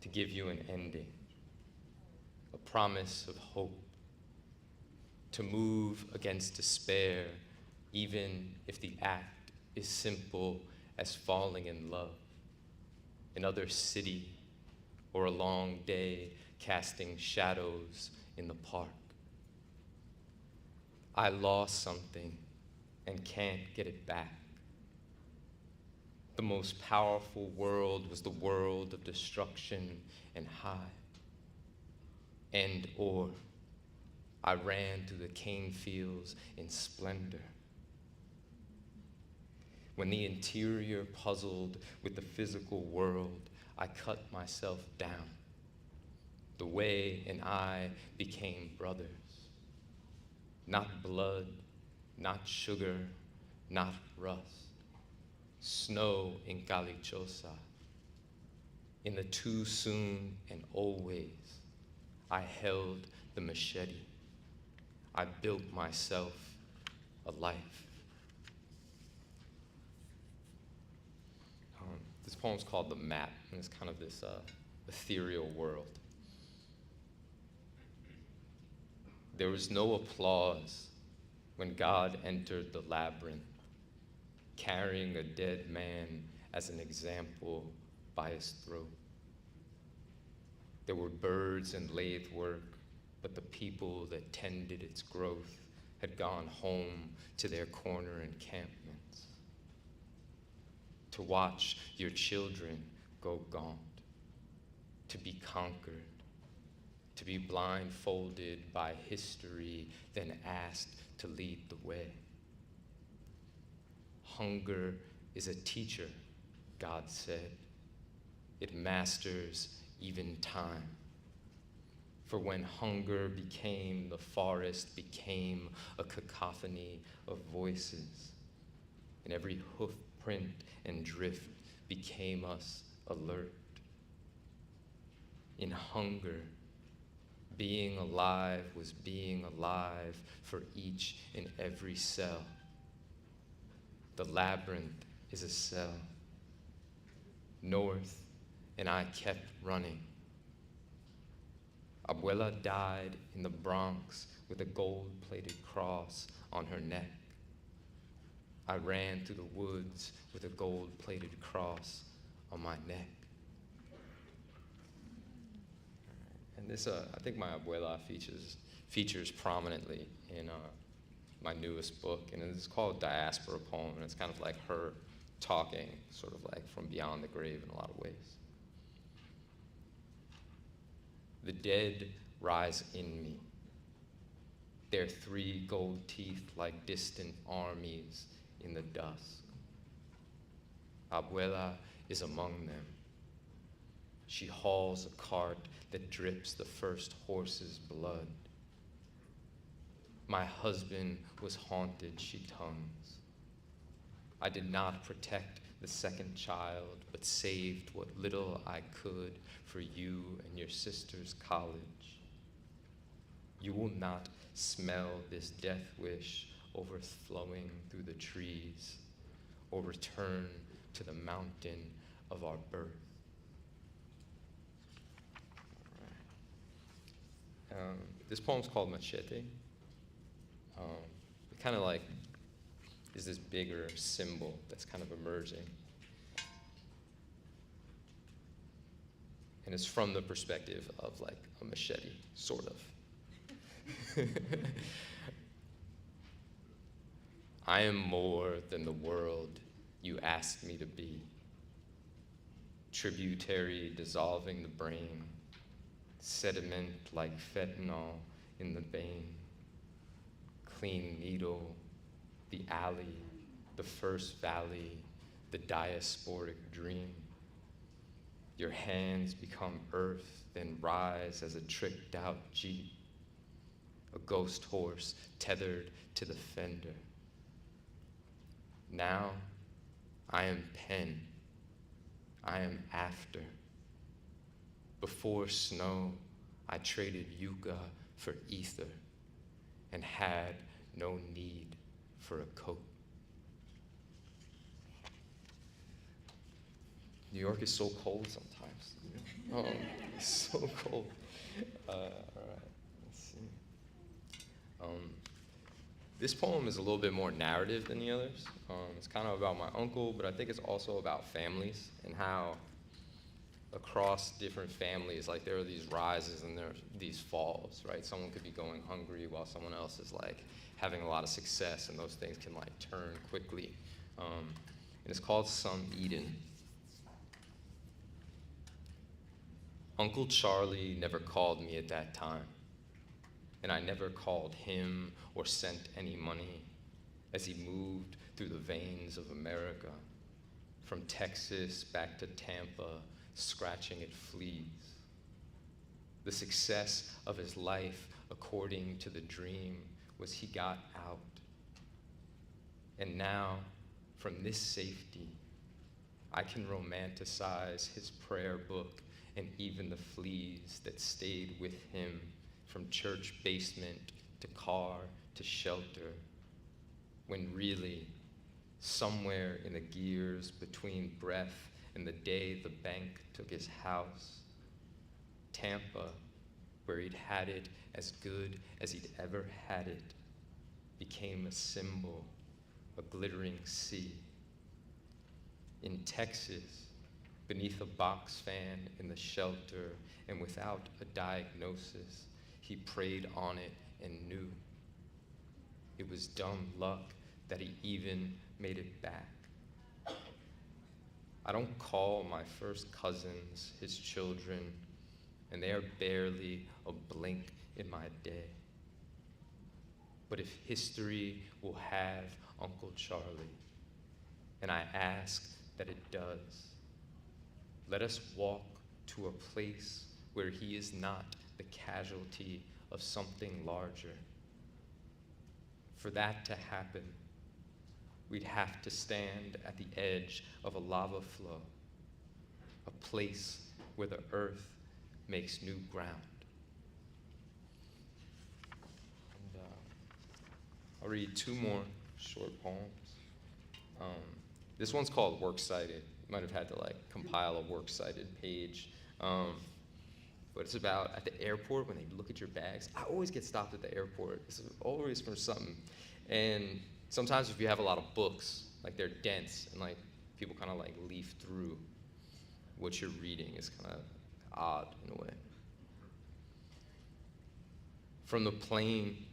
to give you an ending, a promise of hope, to move against despair, even if the act is simple as falling in love, another city, or a long day casting shadows in the park. I lost something and can't get it back. The most powerful world was the world of destruction and high. And/or I ran through the cane fields in splendor. When the interior puzzled with the physical world, I cut myself down. The way and I became brothers. Not blood, not sugar, not rust. Snow in Calichosa. In the too soon and always, I held the machete. I built myself a life. This poem's called The Map, and it's kind of this ethereal world. There was no applause when God entered the labyrinth, carrying a dead man as an example by his throat. There were birds and lathe work, but the people that tended its growth had gone home to their corner encampments to watch your children go gaunt, to be conquered, to be blindfolded by history, then asked to lead the way. Hunger is a teacher, God said. It masters even time. For when hunger became the forest, became a cacophony of voices, and every hoof print and drift became us alert. In hunger, being alive was being alive for each and every cell. The labyrinth is a cell. North, and I kept running. Abuela died in the Bronx with a gold-plated cross on her neck. I ran through the woods with a gold-plated cross on my neck. And this, I think my abuela features prominently in my newest book, and it's called Diaspora Poem, and it's kind of like her talking, sort of like from beyond the grave in a lot of ways. The dead rise in me, their 3 gold teeth like distant armies in the dusk. Abuela is among them. She hauls a cart that drips the first horse's blood. My husband was haunted, she tongues. I did not protect the second child, but saved what little I could for you and your sister's college. You will not smell this death wish overflowing through the trees, or return to the mountain of our birth. This poem's called Machete. It kind of like is this bigger symbol that's kind of emerging. And it's from the perspective of like a machete, sort of. I am more than the world you asked me to be. Tributary dissolving the brain, sediment like fentanyl in the vein, clean needle, the alley, the first valley, the diasporic dream. Your hands become earth, then rise as a tricked out Jeep, a ghost horse tethered to the fender. Now I am pen, I am after. Before snow, I traded yucca for ether and had no need for a coat. New York is so cold sometimes. Oh, it's so cold. All right, let's see. This poem is a little bit more narrative than the others. It's kind of about my uncle, but I think it's also about families and how across different families, like there are these rises and there are these falls, right? Someone could be going hungry while someone else is like having a lot of success, and those things can like turn quickly. And it's called Some Eden. Uncle Charlie never called me at that time, and I never called him or sent any money as he moved through the veins of America, from Texas back to Tampa, scratching at fleas. The success of his life, according to the dream, was he got out. And now, from this safety, I can romanticize his prayer book and even the fleas that stayed with him from church basement to car to shelter, when really, somewhere in the gears between breath and the day the bank took his house, Tampa, where he'd had it as good as he'd ever had it, became a symbol, a glittering sea. In Texas, beneath a box fan in the shelter and without a diagnosis, he prayed on it and knew. It was dumb luck that he even made it back. I don't call my first cousins his children, and they are barely a blink in my day. But if history will have Uncle Charlie, and I ask that it does, let us walk to a place where he is not the casualty of something larger. For that to happen, we'd have to stand at the edge of a lava flow, a place where the earth makes new ground. And, I'll read two more short poems. This one's called Works Cited. You might have had to like compile a Works Cited page. But it's about at the airport when they look at your bags. I always get stopped at the airport. It's always for something. And sometimes if you have a lot of books, like they're dense and like people kind of like leaf through what you're reading. Is kind of odd in a way. From the plane,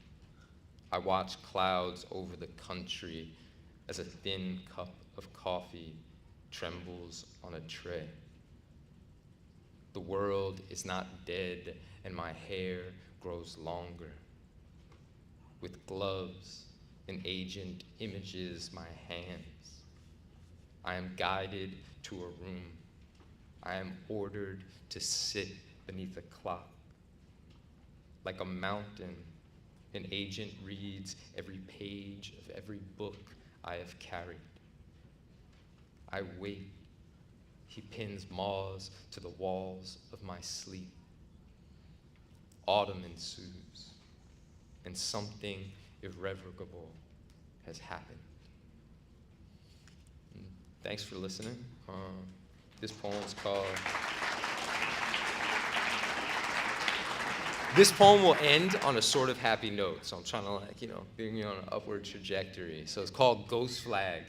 I watch clouds over the country as a thin cup of coffee trembles on a tray. The world is not dead and my hair grows longer. With gloves and agent images my hands, I am guided to a room. I am ordered to sit beneath a clock. Like a mountain, an agent reads every page of every book I have carried. I wait. He pins moths to the walls of my sleep. Autumn ensues, and something irrevocable has happened. And thanks for listening. This poem's called This poem will end on a sort of happy note, so I'm trying to bring you on an upward trajectory. So it's called Ghost Flag.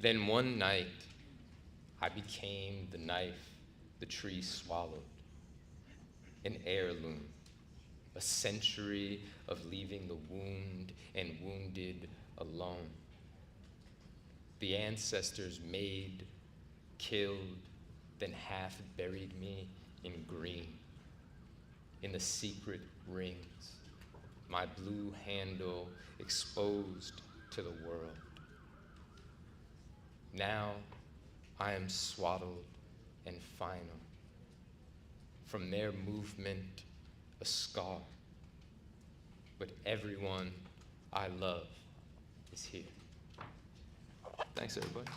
Then one night, I became the knife the tree swallowed, an heirloom, a century of leaving the wound and wounded alone. The ancestors made, killed, then half buried me in green, in the secret rings, my blue handle exposed to the world. Now I am swaddled and final. From their movement, a scar. But everyone I love is here. Thanks, everybody.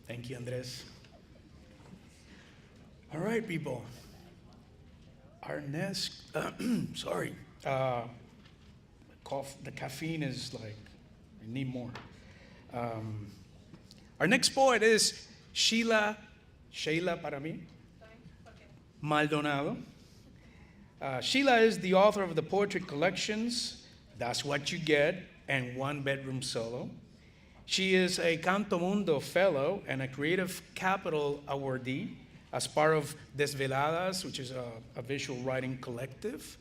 Thank you, Andres. All right, people. Our next, sorry, the caffeine is like, I need more. Our next poet is Sheila para mí, Maldonado. Sheila is the author of the poetry collections, That's What You Get, and One Bedroom Solo. She is a Canto Mundo Fellow and a Creative Capital Awardee as part of Desveladas, which is a visual writing collective.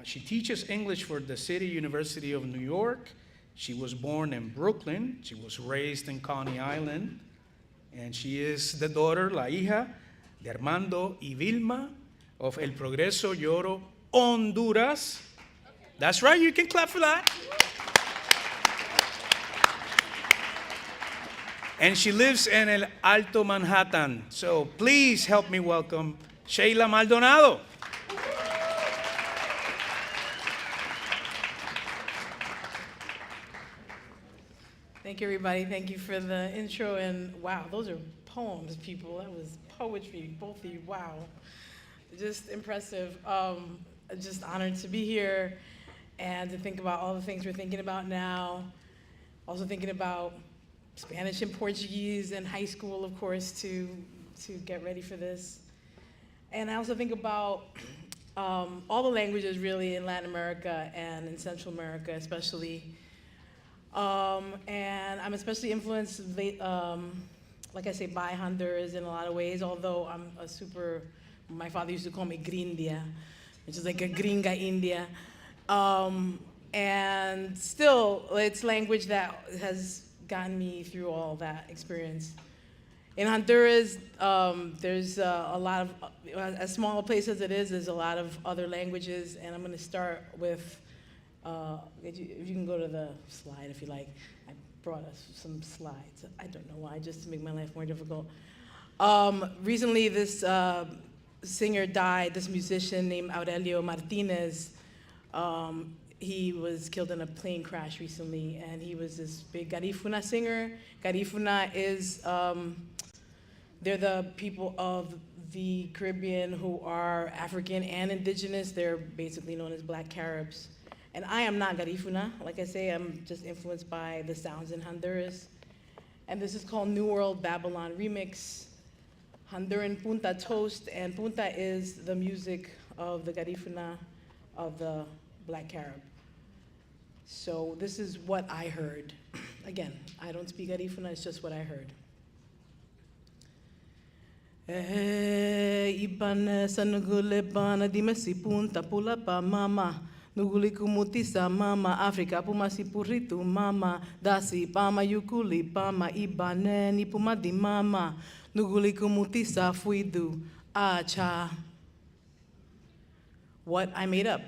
She teaches English for the City University of New York. She was born in Brooklyn. She was raised in Coney Island. And she is the daughter, la hija, de Armando y Vilma of El Progreso Lloro, Honduras. That's right, you can clap for that. And she lives in El Alto Manhattan. So please help me welcome Sheila Maldonado. Thank you, everybody. Thank you for the intro. And wow, those are poems, people. That was poetry, both of you. Wow. Just impressive. Just honored to be here and to think about all the things we're thinking about now. Also thinking about Spanish and Portuguese in high school, of course, to get ready for this. And I also think about all the languages really in Latin America and in Central America especially. And I'm especially influenced, like I say, by Honduras in a lot of ways, although I'm my father used to call me Grindia, which is like a gringa India. And still, it's language that has gotten me through all that experience. In Honduras, there's a lot of, as small a place as it is, there's a lot of other languages, and I'm gonna start with, if you can go to the slide if you like. I brought us some slides. I don't know why, just to make my life more difficult. Recently, this singer died, this musician named Aurelio Martinez. He was killed in a plane crash recently, and he was this big Garifuna singer. Garifuna is, they're the people of the Caribbean who are African and indigenous. They're basically known as Black Caribs. And I am not Garifuna. Like I say, I'm just influenced by the sounds in Honduras. And this is called New World Babylon Remix, Honduran Punta Toast, and Punta is the music of the Garifuna, of the Black Carib. So this is what I heard. Again, I don't speak Garifuna, it's just what I heard. Ibane sanugule bana dimesi punta pula pa mama. Nuguli kumutisa mama Afrika pumasi puritu mama dasi pama yukuli pama ibane ni puma di mama nuguli kumutisa fuidu acha. What I made up.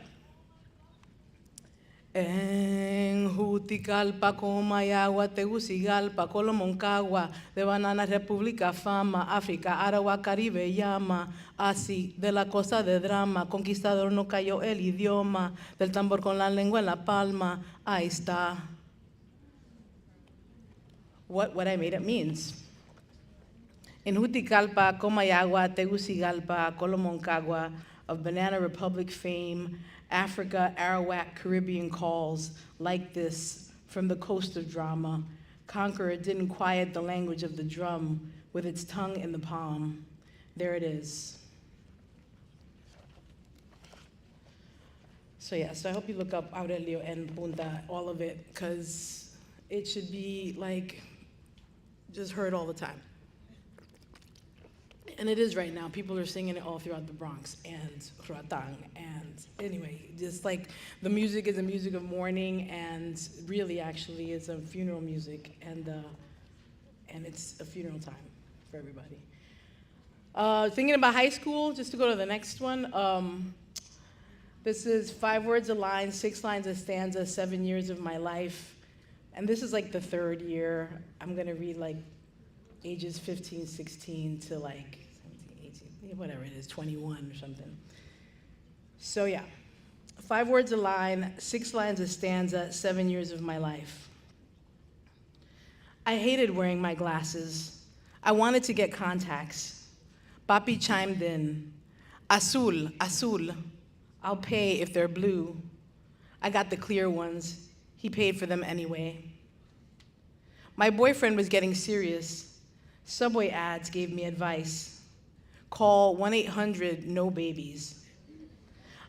En Jutigalpa, Comayagua, Tegucigalpa, Colomoncagua, de Banana República Fama, África, Aragua, Caribe, llama, así, de la cosa de drama, conquistador no cayó el idioma, del tambor con la lengua en la palma, ahí está. What I made up means. In Jutigalpa, Comayagua, Tegucigalpa, Colomoncagua, of Banana Republic fame, Africa, Arawak, Caribbean calls like this from the coast of drama. Conqueror didn't quiet the language of the drum with its tongue in the palm. There it is. So yeah, so I hope you look up Aurelio and Punta, all of it, because it should be like just heard all the time. And it is right now. People are singing it all throughout the Bronx and Roatán. And anyway, just like the music is a music of mourning, and really actually is a funeral music, and it's a funeral time for everybody. Thinking about high school, just to go to the next one. This is 5 words a line, 6 lines a stanza, 7 years of my life. And this is like the 3rd year. I'm gonna read like ages 15, 16 to like 17, 18, whatever it is, 21 or something. So yeah, 5 words a line, 6 lines a stanza, 7 years of my life. I hated wearing my glasses. I wanted to get contacts. Papi chimed in, azul, azul. I'll pay if they're blue. I got the clear ones. He paid for them anyway. My boyfriend was getting serious. Subway ads gave me advice. Call 1-800-NO-BABIES.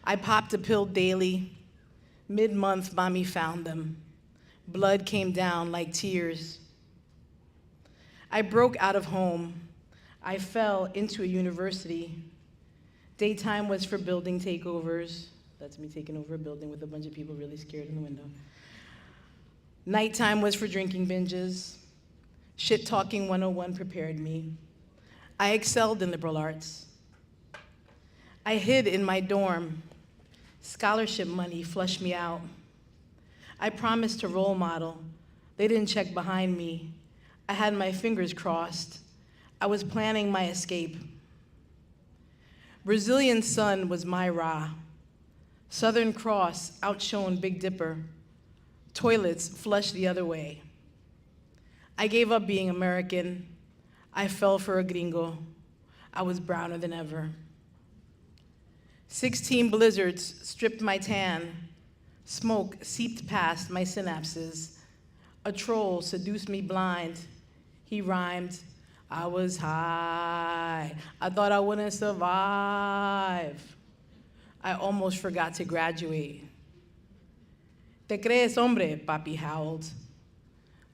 I popped a pill daily. Mid-month, mommy found them. Blood came down like tears. I broke out of home. I fell into a university. Daytime was for building takeovers. That's me taking over a building with a bunch of people really scared in the window. Nighttime was for drinking binges. Shit Talking 101 prepared me. I excelled in liberal arts. I hid in my dorm. Scholarship money flushed me out. I promised to role model. They didn't check behind me. I had my fingers crossed. I was planning my escape. Brazilian sun was my Ra. Southern Cross outshone Big Dipper. Toilets flushed the other way. I gave up being American. I fell for a gringo. I was browner than ever. 16 blizzards stripped my tan. Smoke seeped past my synapses. A troll seduced me blind. He rhymed, I was high. I thought I wouldn't survive. I almost forgot to graduate. Te crees, hombre, Papi howled.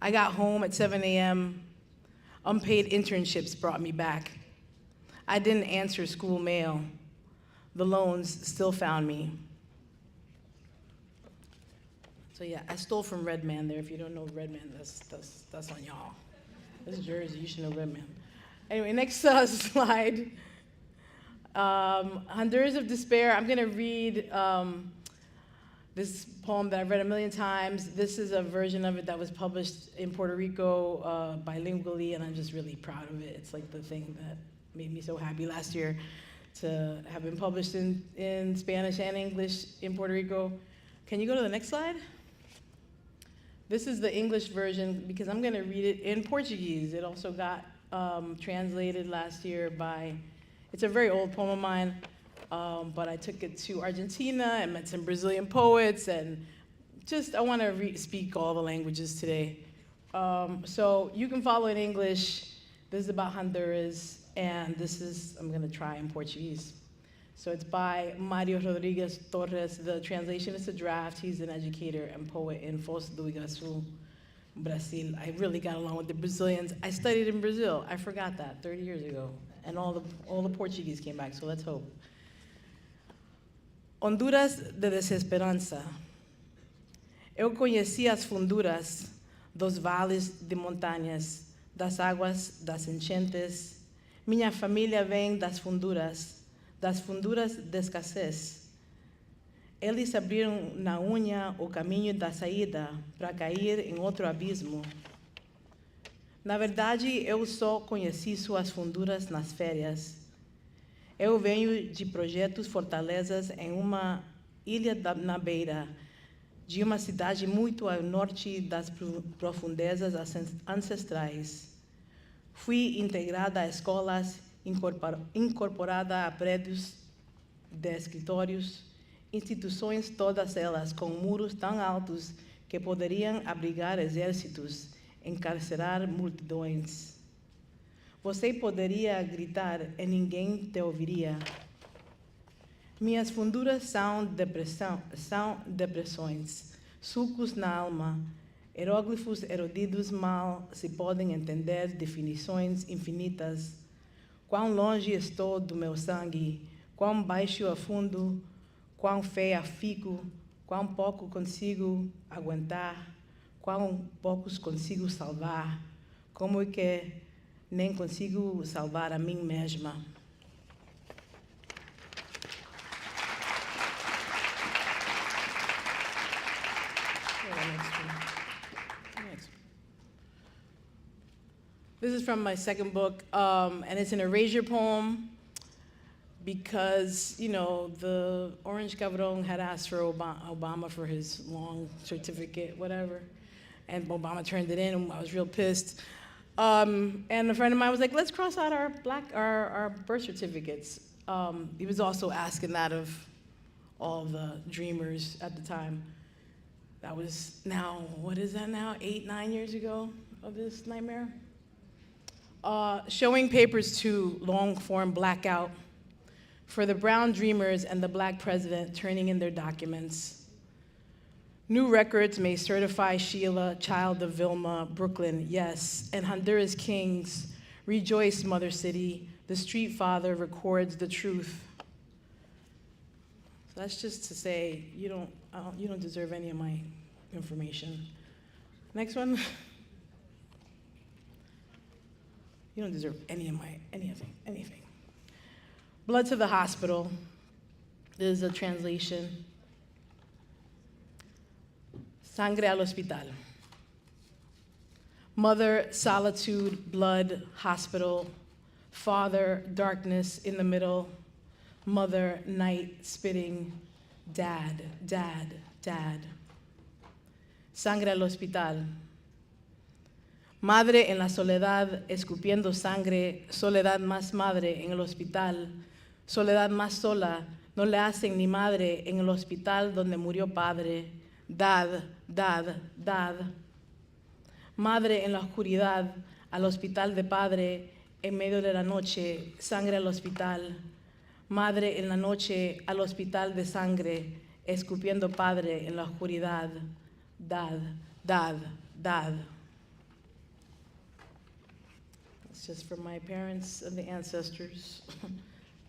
I got home at 7 a.m. Unpaid internships brought me back. I didn't answer school mail. The loans still found me. So yeah, I stole from Redman there. If you don't know Redman, that's on y'all. This is Jersey, you should know Redman. Anyway, next slide. Honduras of Despair. I'm gonna read this poem that I've read a million times. This is a version of it that was published in Puerto Rico bilingually, and I'm just really proud of it. It's like the thing that made me so happy last year to have been published in Spanish and English in Puerto Rico. Can you go to the next slide? This is the English version because I'm gonna read it in Portuguese. It also got translated last year by, it's a very old poem of mine, but I took it to Argentina and met some Brazilian poets, and just, I wanna speak all the languages today. So you can follow in English. This is about Honduras, and this is, I'm gonna try in Portuguese. So it's by Mario Rodrigues Torres. The translation is a draft. He's an educator and poet in Foz do Iguaçu, Brazil. I really got along with the Brazilians. I studied in Brazil. I forgot that 30 years ago. And all the Portuguese came back, so let's hope. Honduras de desesperança. Eu conheci as funduras dos vales de montanhas, das águas das enchentes. Minha família vem das funduras de escassez. Eles abriram na unha o caminho da saída para cair em outro abismo. Na verdade, eu só conheci suas funduras nas férias. Eu venho de projetos fortalezas em uma ilha na beira de uma cidade muito ao norte das profundezas ancestrais. Fui integrada a escolas, incorporada a prédios de escritórios, instituições todas elas com muros tão altos que poderiam abrigar exércitos, encarcerar multidões. Você poderia gritar e ninguém te ouviria. Minhas funduras são depressões, sulcos na alma, hieróglifos erudidos mal se podem entender definições infinitas. Quão longe estou do meu sangue, quão baixo afundo, quão feia fico, quão pouco consigo aguentar, quão poucos consigo salvar, como é que nem consigo salvar a mim mesma. This is from my second book, and it's an erasure poem because, you know, the Orange Cabron had asked for Obama for his long certificate, whatever, and Obama turned it in, and I was real pissed. And a friend of mine was like, let's cross out our birth certificates. He was also asking that of all the dreamers at the time. That was now, what is that now, 8, 9 years ago of this nightmare? Showing papers to long-form blackout for the brown dreamers and the black president turning in their documents. New records may certify Sheila, child of Vilma, Brooklyn, yes, and Honduras kings, rejoice, Mother City, the street father records the truth. So that's just to say, you don't deserve any of my information. Next one. You don't deserve anything. Blood to the hospital. This is a translation. Sangre al hospital. Mother, solitude, blood, hospital. Father, darkness in the middle. Mother, night, spitting. Dad, dad, dad. Sangre al hospital. Madre en la soledad, escupiendo sangre, soledad más madre en el hospital, soledad más sola, no le hacen ni madre en el hospital donde murió padre. Dad, dad, dad. Madre en la oscuridad, al hospital de padre, en medio de la noche, sangre al hospital. Madre en la noche, al hospital de sangre, escupiendo padre en la oscuridad. Dad, dad, dad. It's just from my parents and the ancestors.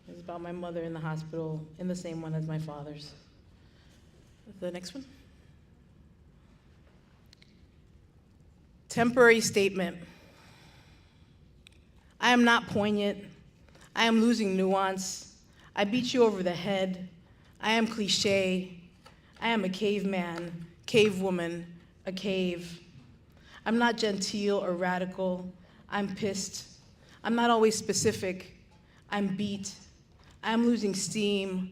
It's about my mother in the hospital, in the same one as my father's. The next one. Temporary statement. I am not poignant. I am losing nuance. I beat you over the head. I am cliche. I am a caveman, cavewoman, a cave. I'm not genteel or radical. I'm pissed. I'm not always specific. I'm beat. I'm losing steam.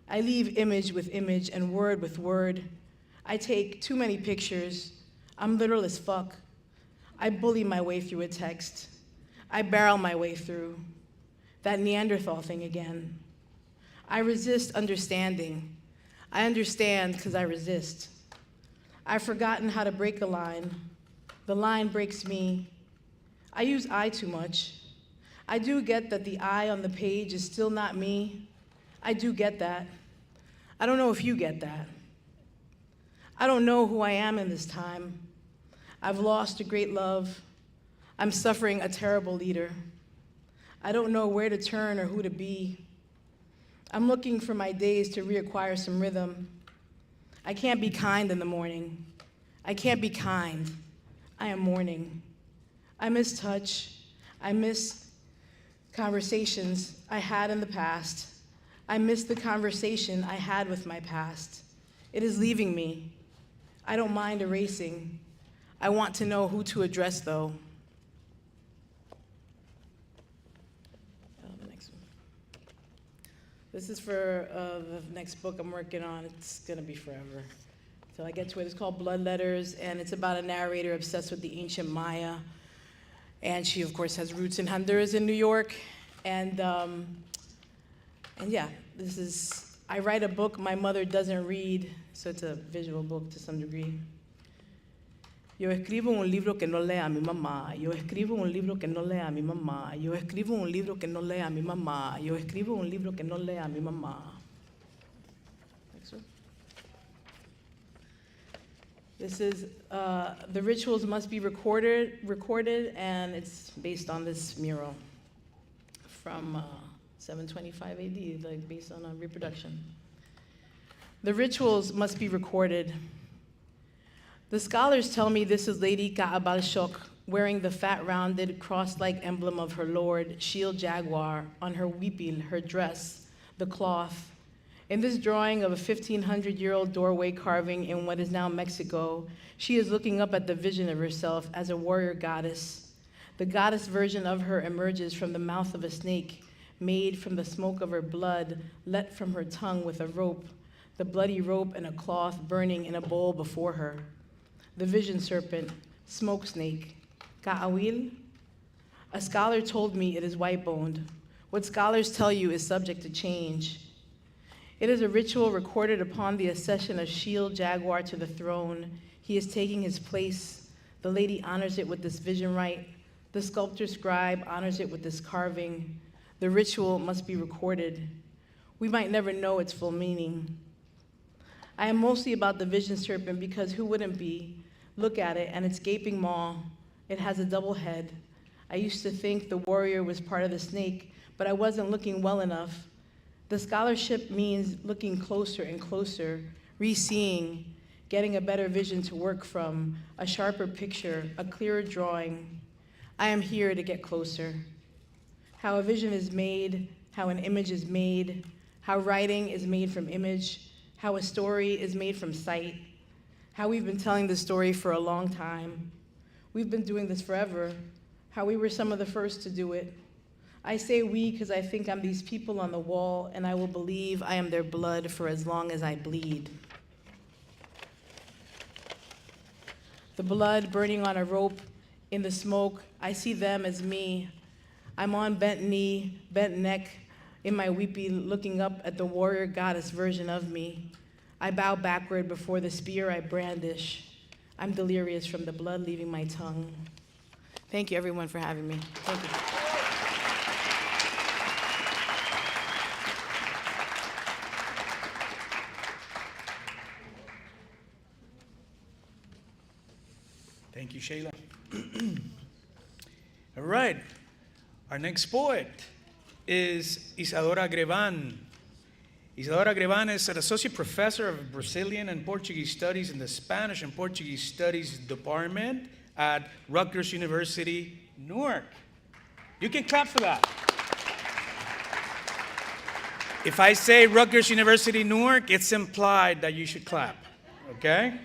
I leave image with image and word with word. I take too many pictures. I'm literal as fuck. I bully my way through a text. I barrel my way through. That Neanderthal thing again. I resist understanding. I understand because I resist. I've forgotten how to break a line. The line breaks me. I use I too much. I do get that the I on the page is still not me. I do get that. I don't know if you get that. I don't know who I am in this time. I've lost a great love. I'm suffering a terrible leader. I don't know where to turn or who to be. I'm looking for my days to reacquire some rhythm. I can't be kind in the morning. I can't be kind. I am mourning. I miss touch. I miss conversations I had in the past. I miss the conversation I had with my past. It is leaving me. I don't mind erasing. I want to know who to address, though. The next one. This is for the next book I'm working on. It's gonna be forever till I get to it. It's called Blood Letters, and it's about a narrator obsessed with the ancient Maya. And she, of course, has roots in Honduras in New York. And yeah, this is, I write a book my mother doesn't read, so it's a visual book to some degree. Yo escribo un libro que no lea mi mamá. Yo escribo un libro que no lea mi mamá. Yo escribo un libro que no lea mi mamá. Yo escribo un libro que no lea mi mamá. Next one. This is, the rituals must be recorded, and it's based on this mural from 725 AD, like based on a reproduction. The rituals must be recorded. The scholars tell me this is Lady Ka'abalshok wearing the fat rounded cross-like emblem of her lord, shield jaguar, on her wipil, her dress, the cloth. In this drawing of a 1,500-year-old doorway carving in what is now Mexico, she is looking up at the vision of herself as a warrior goddess. The goddess version of her emerges from the mouth of a snake, made from the smoke of her blood, let from her tongue with a rope, the bloody rope and a cloth burning in a bowl before her. The vision serpent, smoke snake, Ka'awil. A scholar told me it is white-boned. What scholars tell you is subject to change. It is a ritual recorded upon the accession of Shield Jaguar to the throne. He is taking his place. The lady honors it with this vision rite. The sculptor scribe honors it with this carving. The ritual must be recorded. We might never know its full meaning. I am mostly about the vision serpent because who wouldn't be? Look at it and its gaping maw. It has a double head. I used to think the warrior was part of the snake, but I wasn't looking well enough. The scholarship means looking closer and closer, re-seeing, getting a better vision to work from, a sharper picture, a clearer drawing. I am here to get closer. How a vision is made, how an image is made, how writing is made from image, how a story is made from sight, how we've been telling this story for a long time. We've been doing this forever, how we were some of the first to do it. I say we because I think I'm these people on the wall, and I will believe I am their blood for as long as I bleed. The blood burning on a rope in the smoke, I see them as me. I'm on bent knee, bent neck, in my weepy, looking up at the warrior goddess version of me. I bow backward before the spear I brandish. I'm delirious from the blood leaving my tongue. Thank you, everyone, for having me. Thank you. Thank you, Shayla. All right. Our next poet is Isadora Grevan. Isadora Grevan is an associate professor of Brazilian and Portuguese studies in the Spanish and Portuguese Studies Department at Rutgers University, Newark. You can clap for that. If I say Rutgers University, Newark, it's implied that you should clap, okay?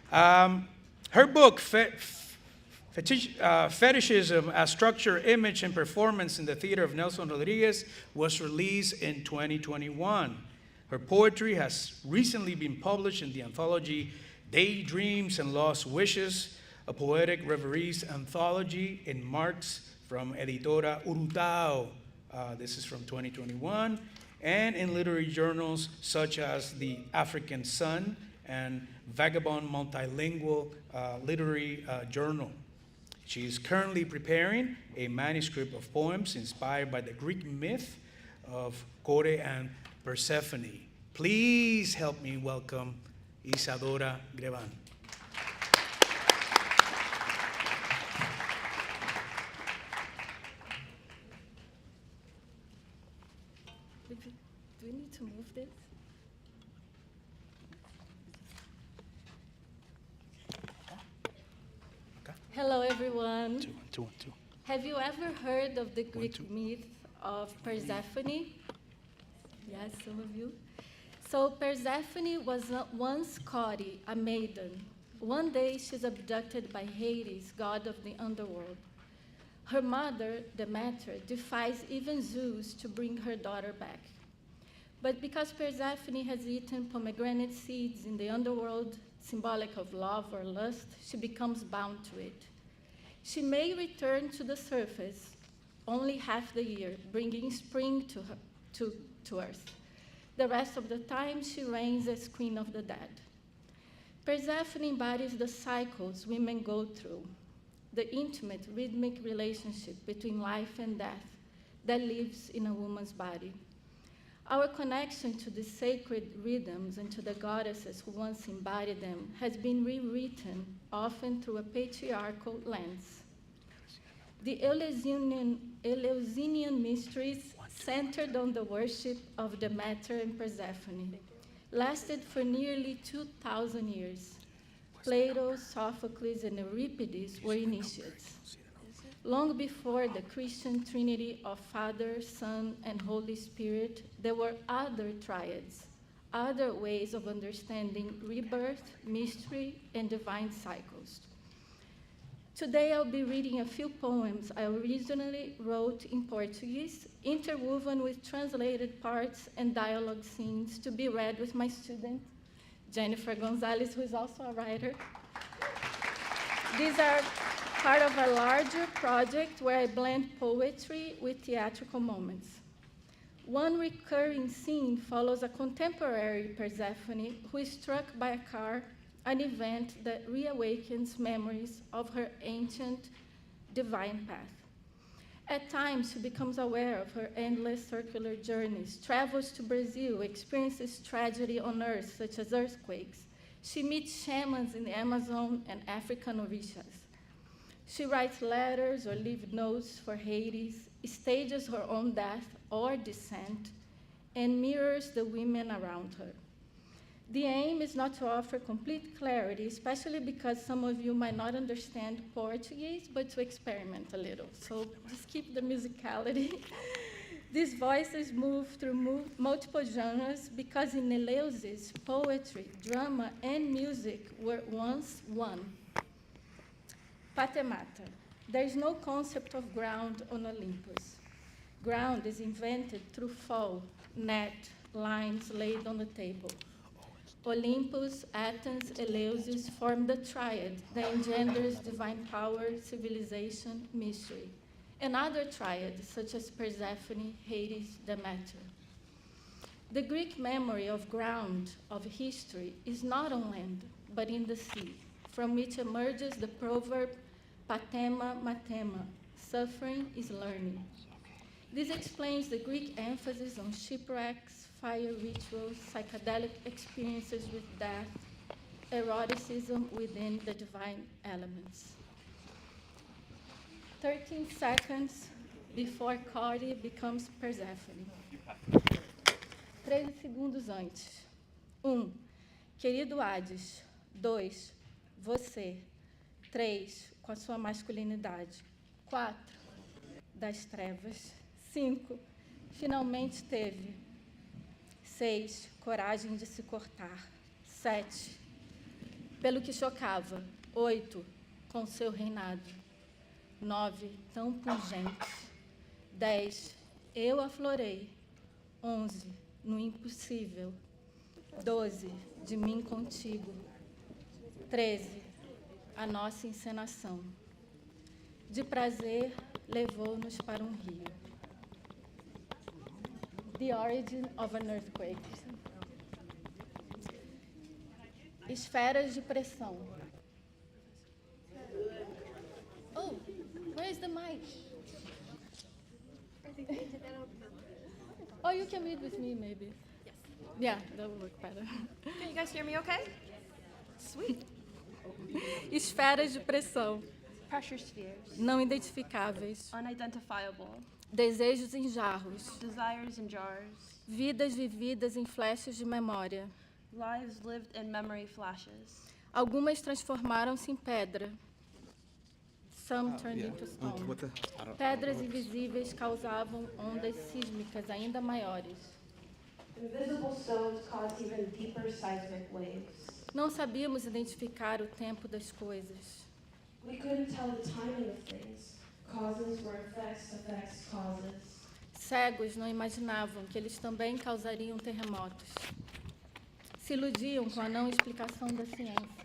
Her book, Fetishism as Structure, Image, and Performance in the Theater of Nelson Rodriguez, was released in 2021. Her poetry has recently been published in the anthology Daydreams and Lost Wishes, a poetic reveries anthology in Marx from Editora Urutao. This is from 2021, and in literary journals such as the African Sun and Vagabond Multilingual Literary Journal. She is currently preparing a manuscript of poems inspired by the Greek myth of Kore and Persephone. Please help me welcome Isadora Grevan. Do we need to move this? Hello, everyone. Two. Have you ever heard of the Greek myth of Persephone? Yes, some of you. So Persephone was once Caughty, a maiden. One day she's abducted by Hades, god of the underworld. Her mother, Demeter, defies even Zeus to bring her daughter back. But because Persephone has eaten pomegranate seeds in the underworld, symbolic of love or lust, she becomes bound to it. She may return to the surface only half the year, bringing spring to earth. The rest of the time, she reigns as queen of the dead. Persephone embodies the cycles women go through, the intimate, rhythmic relationship between life and death that lives in a woman's body. Our connection to the sacred rhythms and to the goddesses who once embodied them has been rewritten, often through a patriarchal lens. The Eleusinian mysteries, centered on the worship of Demeter and Persephone, lasted for nearly 2,000 years. Plato, Sophocles, and Euripides were initiates. Long before the Christian trinity of Father, Son, and Holy Spirit, there were other triads, other ways of understanding rebirth, mystery, and divine cycles. Today I'll be reading a few poems I originally wrote in Portuguese, interwoven with translated parts and dialogue scenes to be read with my student, Jennifer Gonzalez, who is also a writer. These are part of a larger project where I blend poetry with theatrical moments. One recurring scene follows a contemporary Persephone who is struck by a car, an event that reawakens memories of her ancient divine path. At times, she becomes aware of her endless circular journeys, travels to Brazil, experiences tragedy on Earth, such as earthquakes. She meets shamans in the Amazon and African orishas. She writes letters or leaves notes for Hades, stages her own death or descent, and mirrors the women around her. The aim is not to offer complete clarity, especially because some of you might not understand Portuguese, but to experiment a little. So just keep the musicality. These voices move through multiple genres because in Eleusis, poetry, drama, and music were once one. Patemata. There is no concept of ground on Olympus. Ground is invented through fall, net, lines laid on the table. Olympus, Athens, Eleusis form the triad that engenders divine power, civilization, mystery, and other triads such as Persephone, Hades, Demeter. The Greek memory of ground, of history, is not on land, but in the sea, from which emerges the proverb, patema matema, suffering is learning. This explains the Greek emphasis on shipwrecks, fire rituals, psychedelic experiences with death, eroticism within the divine elements. 13 seconds before Cody becomes Persephone. 13 segundos antes. Querido Hades. 2, você. 3, com a sua masculinidade. 4, das trevas. 5, finalmente teve. 6, coragem de se cortar. 7, pelo que chocava. 8, com seu reinado. 9, tão pungente. 10, eu aflorei. 11, no impossível. 12, de mim contigo. 13, a nossa encenação. De prazer, levou-nos para um rio. The origin of an earthquake. Esferas de pressão. Oh, where's the mic? Oh, you can read with me, maybe. Yes. Yeah, that will work better. Can you guys hear me okay? Sweet. Esferas de pressão. Pressure spheres. Não identificáveis. Unidentifiable. Desejos em jarros. Desires in jars. Vidas vividas em flashes de memória. Lives lived in memory flashes. Algumas transformaram-se em pedra. Some turned into stone. Pedras invisíveis causavam ondas sísmicas ainda maiores. Invisible stones caused even deeper seismic waves. Não sabíamos identificar o tempo das coisas. We couldn't tell the timing of things. Causes were effects, effects, causes. Cegos não imaginavam que eles também causariam terremotos. Se iludiam com a não explicação da ciência.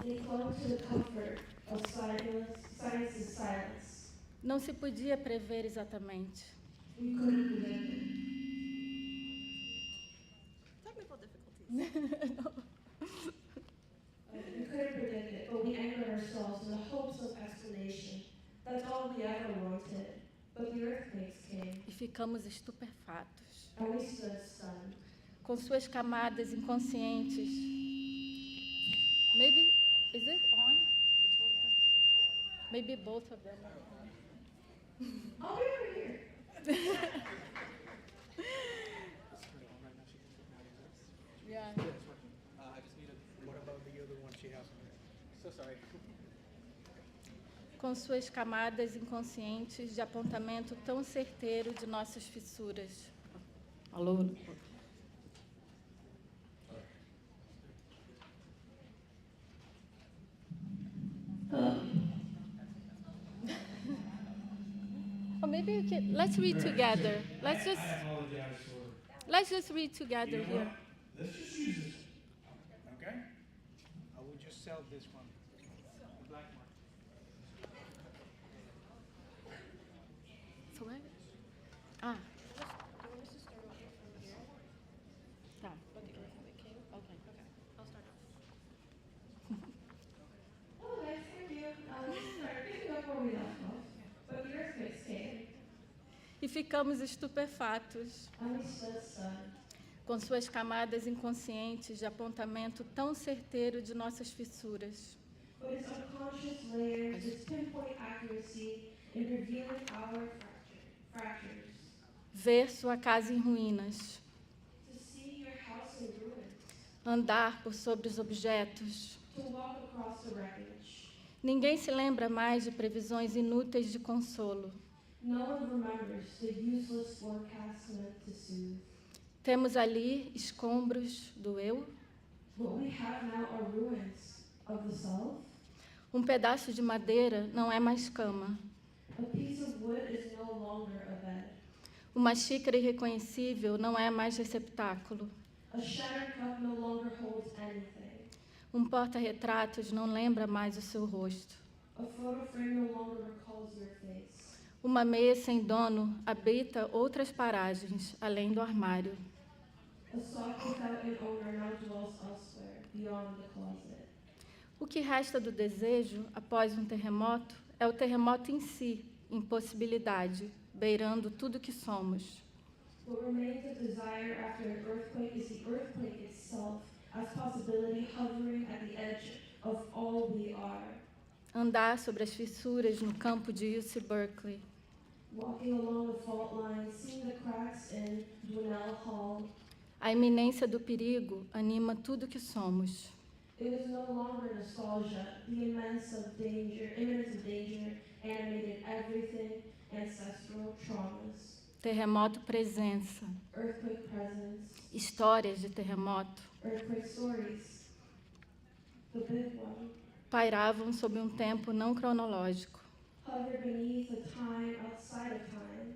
They clung to the comfort of science's silence. Não se podia prever exatamente. We couldn't predict it. We couldn't predict it, but we anchored ourselves in the hopes of explanation. That's all we ever wanted. But the earthquakes came, E ficamos estupefatos, and we stood stunned. com suas camadas inconscientes. Maybe, is it on? Maybe both of them are on. I'll be over here. Yeah. What about the other one she has? So sorry. Com suas camadas inconscientes de apontamento tão certeiro de nossas fissuras. Alô? Or maybe you can, let's read together. Let's just read together here. Let's just use this. Okay? I will just sell this one. The black one. So where? Ah. Tá. Okay. Okay, thank you. Sorry, picking up where we left off. But the earthquakes came, E ficamos estupefatos, and we stood stunned. com suas camadas inconscientes de apontamento tão certeiro de nossas fissuras. But its unconscious layers, its pinpoint accuracy in revealing our fractures. Ver sua casa em ruínas, To see your house in ruins, andar por sobre os objetos. to walk across the wreckage. Ninguém se lembra mais de previsões inúteis de consolo. No one remembers the useless forecasts meant to soothe. Temos ali escombros do eu, What we have now are ruins of the self. um pedaço de madeira não é mais cama, A piece of wood is no longer a bed. uma xícara irreconhecível não é mais receptáculo, A shattered cup no longer holds anything. um porta-retratos não lembra mais o seu rosto, A photo frame no longer recalls your face. uma meia sem dono habita outras paragens além do armário. A sock without an owner now dwells elsewhere, beyond the closet. O que resta do desejo após um terremoto é o terremoto em si, impossibilidade, beirando tudo que somos. What remains of desire after an earthquake is the earthquake itself, as possibility hovering at the edge of all we are. Andar sobre as fissuras no campo de UC Berkeley, Walking along the fault line, seeing the cracks in Dwinell Hall, a iminência do perigo anima tudo que somos. it was no longer nostalgia. The immense of danger animated everything, ancestral traumas, Terremoto presença, earthquake presence, histórias de terremoto earthquake stories. The big one pairavam sobre um tempo não cronológico. hovered beneath a time outside of time.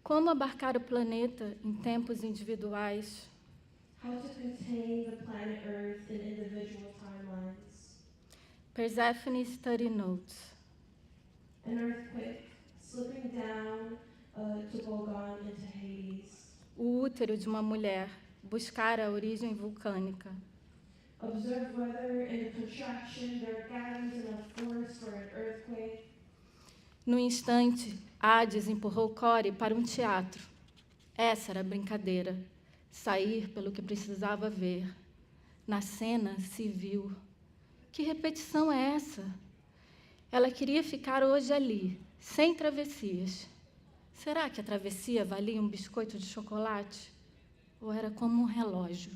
Como abarcar o planeta em tempos individuais? How to contain the planet Earth in individual timelines. Persephone Study Notes. An earthquake slipping down to Bogon into Hades. O útero de uma mulher buscar a origem vulcânica. Observe whether in the contraction there are gatherings enough force for an earthquake. No instante, Hades empurrou Core para um teatro. Essa era a brincadeira. Sair pelo que precisava ver. Na cena se viu. Que repetição é essa? Ela queria ficar hoje ali, sem travessias. Será que a travessia valia um biscoito de chocolate? Ou era como um relógio?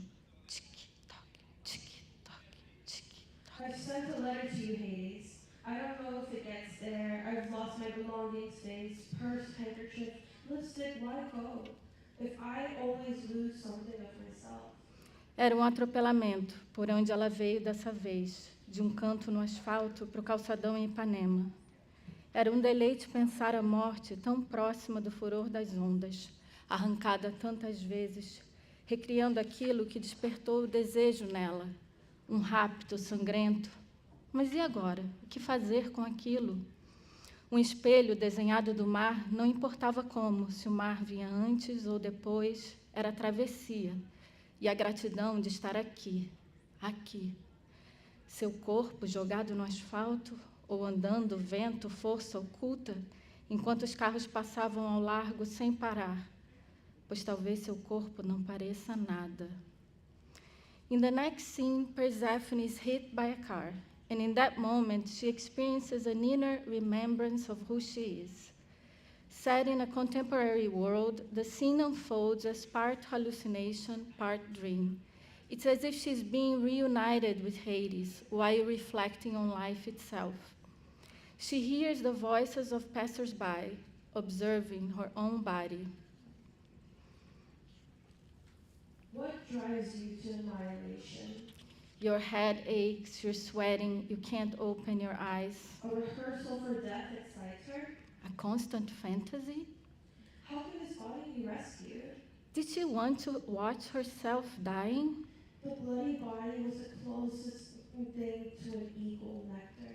Tic-toc, tic-toc, tic-toc. I've sent a letter to you, Hades. I don't know if it gets there. I've lost my belongings, face, purse, handkerchief, lipstick, why go? If I always lose something of myself. Era um atropelamento, por onde ela veio dessa vez, de um canto no asfalto para o calçadão em Ipanema. Era um deleite pensar a morte tão próxima do furor das ondas, arrancada tantas vezes, recriando aquilo que despertou o desejo nela, um rapto sangrento. Mas e agora? O que fazer com aquilo? Um espelho desenhado do mar, não importava como, se o mar vinha antes ou depois, era a travessia. e a gratidão de estar aqui, aqui. Seu corpo jogado no asfalto ou andando, vento, força oculta, enquanto os carros passavam ao largo sem parar, pois talvez seu corpo não pareça nada. In the next scene, Persephone is hit by a car, and in that moment, she experiences an inner remembrance of who she is. Set in a contemporary world, the scene unfolds as part hallucination, part dream. It's as if she's being reunited with Hades while reflecting on life itself. She hears the voices of passers-by, observing her own body. What drives you to annihilation? Your head aches, you're sweating, you can't open your eyes. A rehearsal for death excites her? A constant fantasy? How can this body be rescued? Did she want to watch herself dying? The bloody body was the closest thing to an eagle nectar.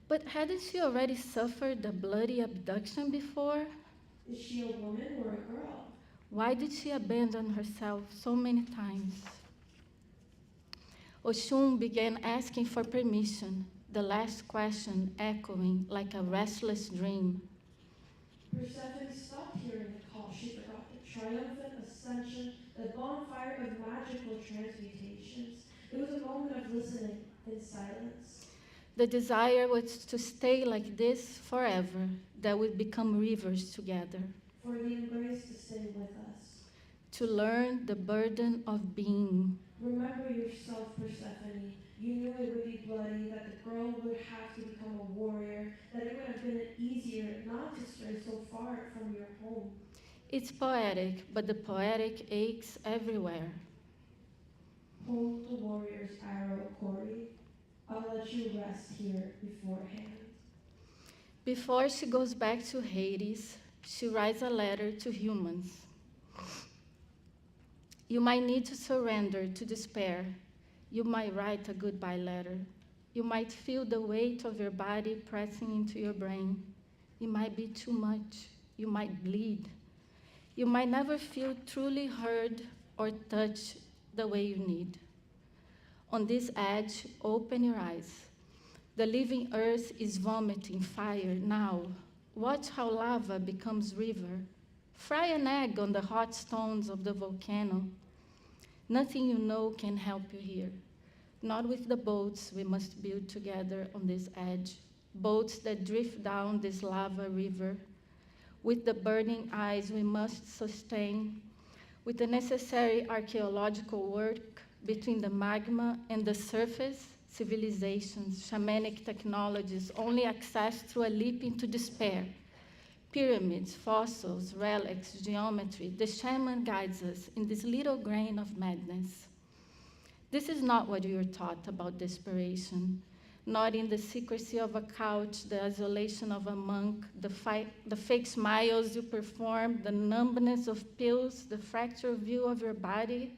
But hadn't she already suffered a bloody abduction before? Is she a woman or a girl? Why did she abandon herself so many times? Oshun began asking for permission, the last question echoing like a restless dream. Persephone stopped hearing the call. She forgot the triumphant ascension, the bonfire of magical transmutations. It was a moment of listening in silence. The desire was to stay like this forever, that would become rivers together. For the embrace to stay with us. To learn the burden of being. Remember yourself, Persephone. You knew it would be bloody, that the girl would have to become a warrior, that it would have been easier not to stray so far from your home. It's poetic, but the poetic aches everywhere. Hold the warrior's arrow, Corey. I'll let you rest here beforehand. Before she goes back to Hades, she writes a letter to humans. You might need to surrender to despair. You might write a goodbye letter. You might feel the weight of your body pressing into your brain. It might be too much. You might bleed. You might never feel truly heard or touched the way you need. On this edge, open your eyes. The living earth is vomiting fire now. Watch how lava becomes river. Fry an egg on the hot stones of the volcano. Nothing you know can help you here. Not with the boats we must build together on this edge, boats that drift down this lava river. With the burning eyes we must sustain, with the necessary archaeological work between the magma and the surface, civilizations, shamanic technologies only accessed through a leap into despair. Pyramids, fossils, relics, geometry, the shaman guides us in this little grain of madness. This is not what you were taught about desperation, not in the secrecy of a couch, the isolation of a monk, the fake smiles you perform, the numbness of pills, the fractured view of your body,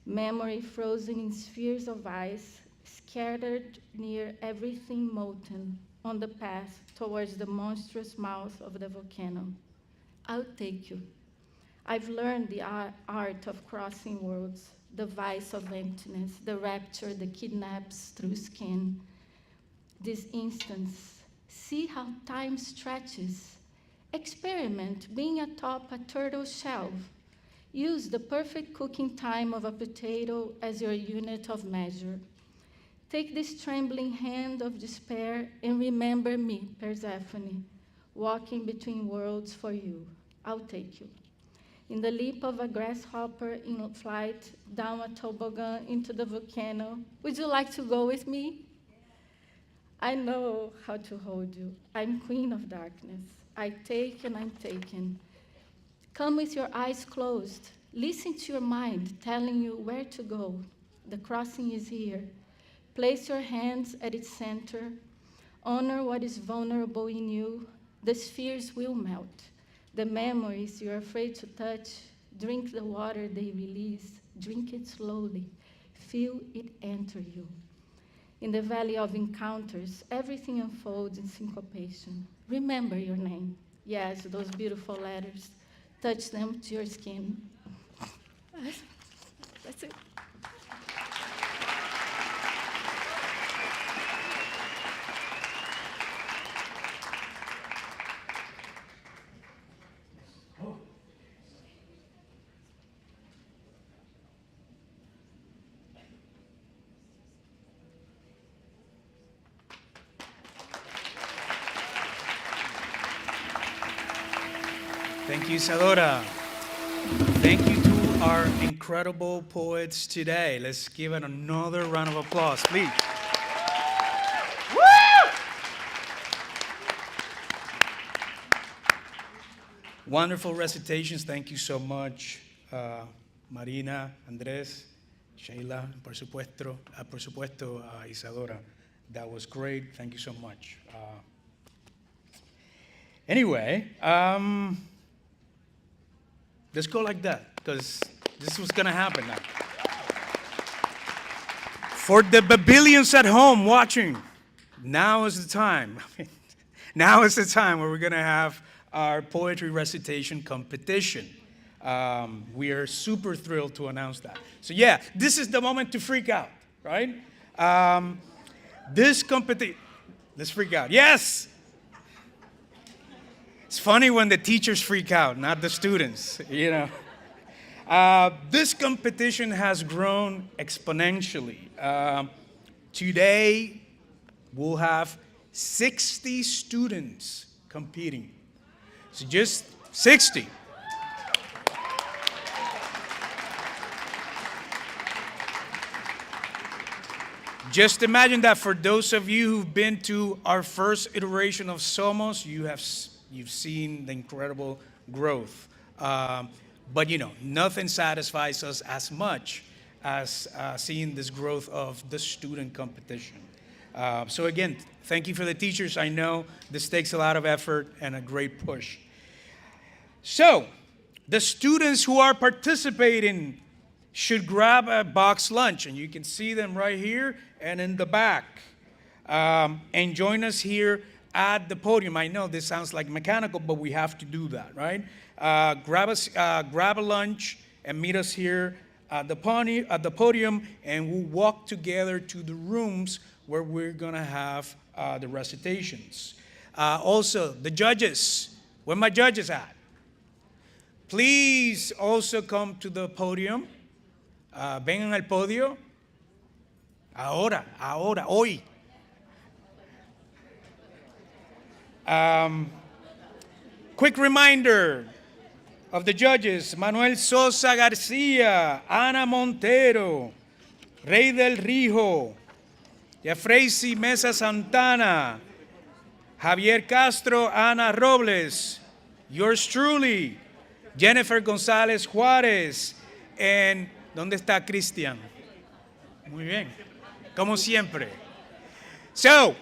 memory frozen in spheres of ice, scattered near everything molten on the path towards the monstrous mouth of the volcano. I'll take you. I've learned the art of crossing worlds, the vice of emptiness, the rapture that kidnaps through skin. This instance, see how time stretches. Experiment being atop a turtle shell. Use the perfect cooking time of a potato as your unit of measure. Take this trembling hand of despair and remember me, Persephone, walking between worlds for you. I'll take you. In the leap of a grasshopper in flight down a toboggan into the volcano, would you like to go with me? I know how to hold you. I'm queen of darkness. I take and I'm taken. Come with your eyes closed. Listen to your mind telling you where to go. The crossing is here. Place your hands at its center. Honor what is vulnerable in you. The spheres will melt. The memories you're afraid to touch, drink the water they release. Drink it slowly. Feel it enter you. In the valley of encounters, everything unfolds in syncopation. Remember your name. Yes, those beautiful letters. Touch them to your skin. That's it. Thank you, Isadora. Thank you to our incredible poets today. Let's give it another round of applause, please. Woo! Wonderful recitations. Thank you so much, Marina, Andrés, Sheila, por supuesto, Isadora. That was great. Thank you so much. Anyway, let's go like that, because this was going to happen now. For the billions at home watching, now is the time. Now is the time where we're going to have our poetry recitation competition. We are super thrilled to announce that. So yeah, this is the moment to freak out, right? This competition, let's freak out. Yes! It's funny when the teachers freak out, not the students, you know. This competition has grown exponentially. Today, we'll have 60 students competing. So just 60. Just imagine that for those of you who've been to our first iteration of Somos, you've seen the incredible growth. But you know, nothing satisfies us as much as seeing this growth of the student competition. So again, thank you for the teachers. I know this takes a lot of effort and a great push. So, the students who are participating should grab a box lunch, and you can see them right here and in the back. And join us here at the podium. I know this sounds like mechanical, but we have to do that, right? Grab a lunch and meet us here at the podium, and we'll walk together to the rooms where we're gonna have the recitations. Also, the judges, where my judges at? Please also come to the podium. Vengan al podio. Ahora, hoy. Quick reminder of the judges: Manuel Sosa Garcia, Ana Montero, Rey del Rijo, Jeffreysi Mesa Santana, Javier Castro, Ana Robles, yours truly, Jennifer González Juárez, and ¿dónde está Cristian? Muy bien, como siempre. So,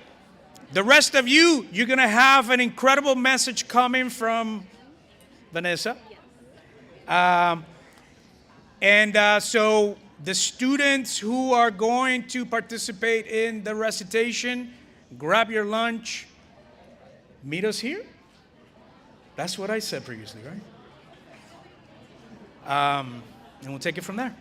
the rest of you, you're going to have an incredible message coming from Vanessa. So the students who are going to participate in the recitation, grab your lunch, meet us here. That's what I said previously, right? And we'll take it from there.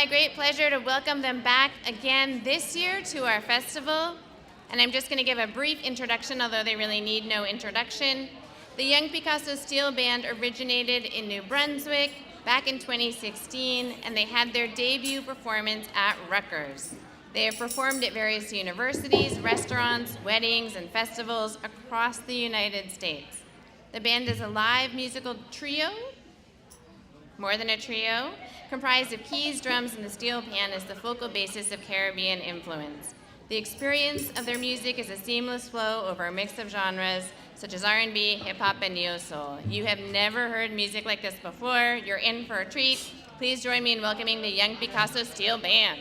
my great pleasure to welcome them back again this year to our festival. And I'm just going to give a brief introduction, although they really need no introduction. The Young Picasso Steel Band originated in New Brunswick back in 2016, and they had their debut performance at Rutgers. They have performed at various universities, restaurants, weddings, and festivals across the United States. The band is a live musical trio, more than a trio, comprised of keys, drums, and the steel pan as the focal basis of Caribbean influence. The experience of their music is a seamless flow over a mix of genres such as R&B, hip-hop, and neo-soul. You have never heard music like this before. You're in for a treat. Please join me in welcoming the Young Picasso Steel Band.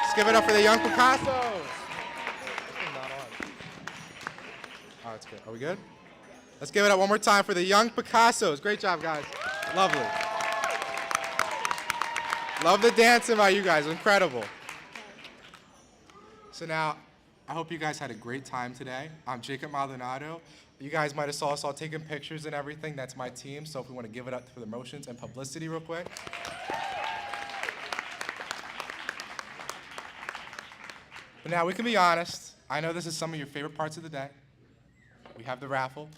Let's give it up for the young Picassos. Oh, it's good. Are we good? Let's give it up one more time for the young Picassos. Great job, guys. Lovely. Love the dancing by you guys. Incredible. So now, I hope you guys had a great time today. I'm Jacob Maldonado. You guys might have saw us all taking pictures and everything. That's my team. So if we want to give it up for the motions and publicity real quick. But now we can be honest. I know this is some of your favorite parts of the day. We have the raffle.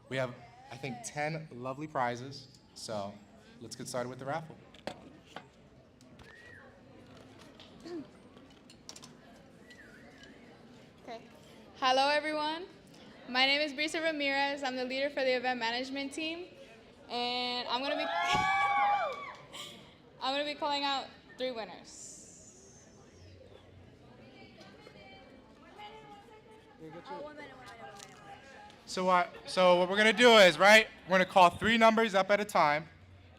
We have, I think, 10 lovely prizes. So let's get started with the raffle. Okay. Hello, everyone. My name is Brisa Ramirez. I'm the leader for the event management team, and I'm gonna be calling out 3 winners. So what we're gonna do is, right, we're gonna call 3 numbers up at a time.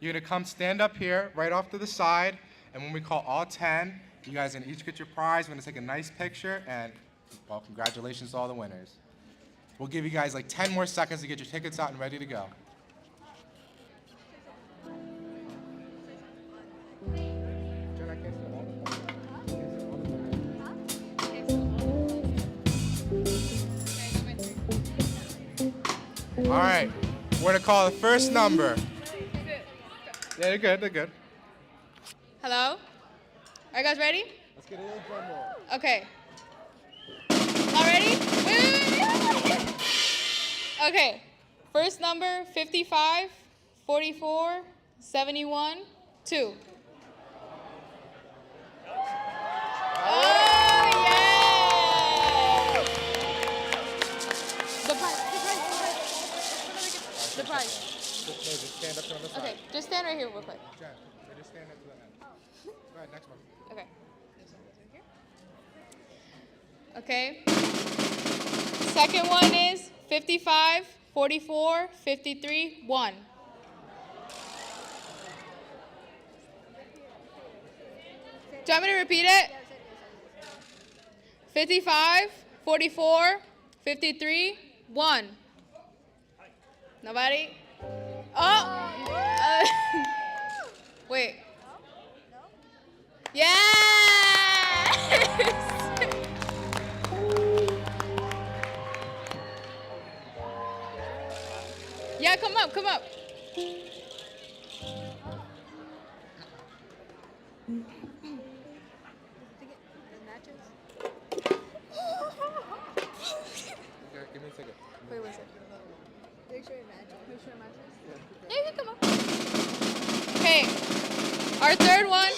You're gonna come stand up here, right off to the side, and when we call all 10, you guys can each get your prize. We're gonna take a nice picture, and, well, congratulations to all the winners. We'll give you guys like 10 more seconds to get your tickets out and ready to go. All right, we're gonna call the first number. Yeah, they're good, they're good. Hello? Are you guys ready? Let's get a little drum roll. Okay. All ready? Wait. Okay. First number, 55, 44, 71, 2. Oh, yeah! The prize. The prize. Just stand up to the side. Okay, just stand right here real quick. Jen, just stand up to the end. Go ahead, next one. Okay. Okay. Second one is 55, 44, 53, 1. Do you want me to repeat it? 55, 44, 53, 1. Nobody? Oh! Wait. Yes! Yeah, come up, come up. Okay, give me a second. Wait, one second. Make sure it matches. Make sure it matches? Yeah, you can come up. Okay, our third one,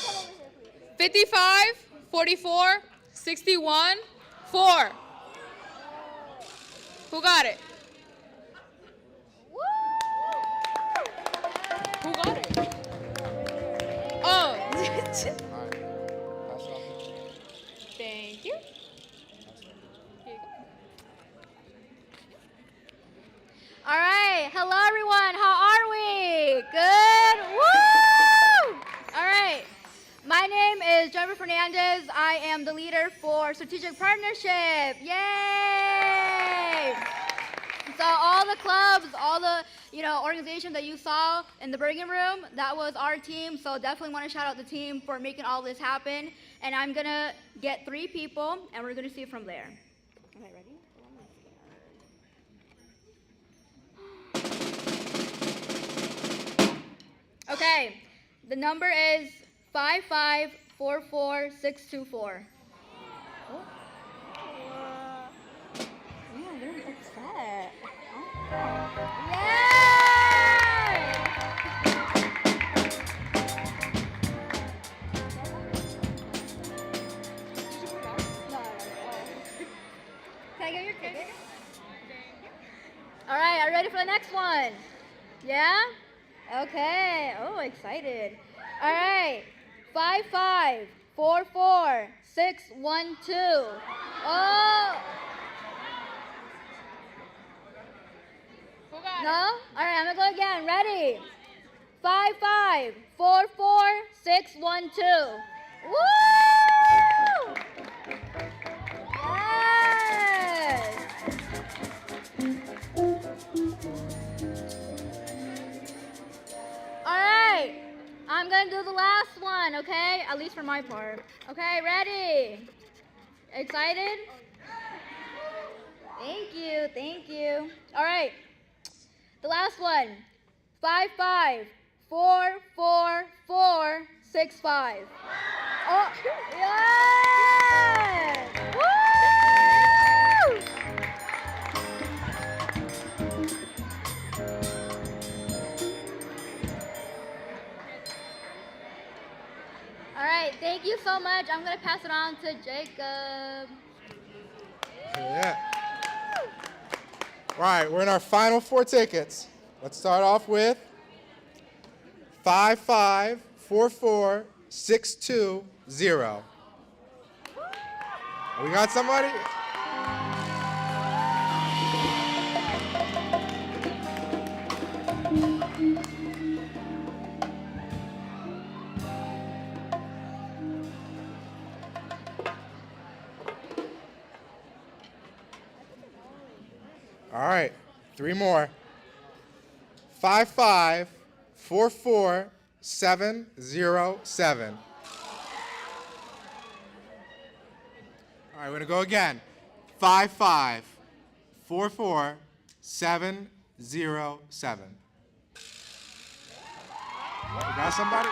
55, 44, 61, 4. Who got it? Who got it? Oh. All right, pass it off. Thank you. Here you go. All right, hello everyone. How are we? Good. Woo! All right. My name is Jennifer Fernandez. I am the leader for Strategic Partnership. Yay! So all the clubs, all the organizations that you saw in the Bergen Room, that was our team. So definitely want to shout out the team for making all this happen. And I'm gonna get 3 people, and we're gonna see from there. Okay, ready? Okay, the number is 5544624. Oh. Yeah, they're upset. Yay! ready for the next one? Yeah? Okay. Oh, excited. All right. 5, 5, 4, 4, 6, 1, 2. Oh. Who got No? it? All right, I'm gonna go again. Ready? 5, 5, 4, 4, 6, 1, 2. Woo! Yes! All right, I'm gonna do the last one, okay? At least for my part. Okay, ready? Excited? Thank you, thank you. All right, the last one. 5, 5, 4, 4, 4, 6, 5. Oh, yes! Woo! All right, thank you so much. I'm gonna pass it on to Jacob. Yeah. All right, we're in our final 4 tickets. Let's start off with 5, 5, 4, 4, 6, 2, 0. We got somebody? All right, 3 more. 5, 5, 4, 4, 7, 0, 7. All right, we're gonna go again. 5, 5, 4, 4, 7, 0, 7. We got somebody?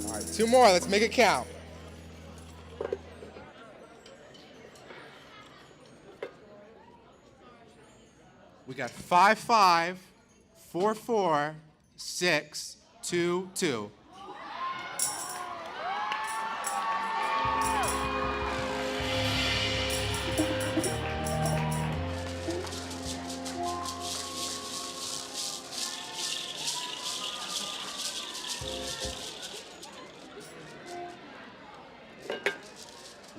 All right, 2 more. Let's make it count. We got 5, 5, 4, 4, 6, 2, 2.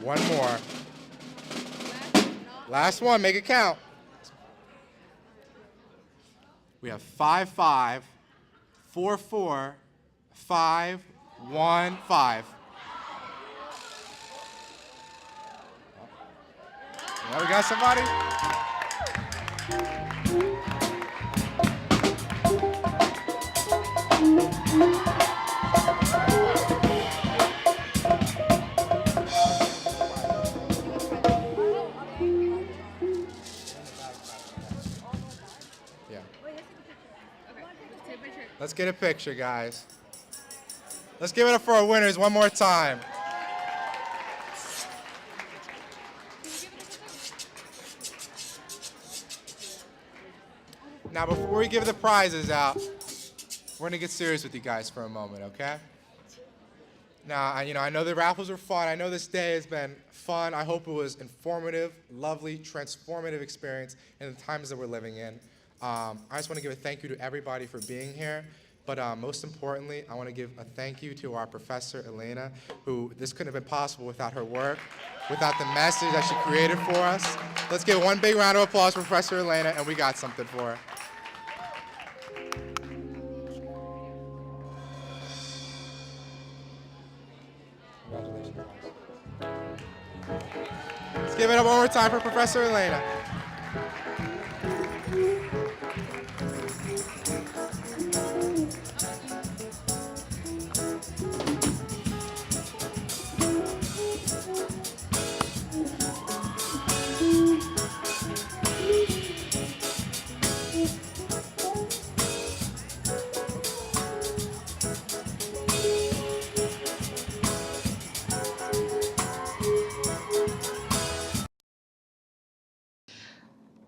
One more. Last one, make it count. We have 5, 5, 4, 4, 5, 1, 5. Yeah, we got somebody? Yeah. Let's get a picture, guys. Let's give it up for our winners one more time. Now, before we give the prizes out, we're gonna get serious with you guys for a moment, okay? Now, I know the raffles were fun. I know this day has been fun. I hope it was informative, lovely, transformative experience in the times that we're living in. I just want to give a thank you to everybody for being here. But most importantly, I want to give a thank you to our professor, Elena, who this couldn't have been possible without her work, without the message that she created for us. Let's give one big round of applause for Professor Elena, and we got something for her. Congratulations, guys. Let's give it up one more time for Professor Elena.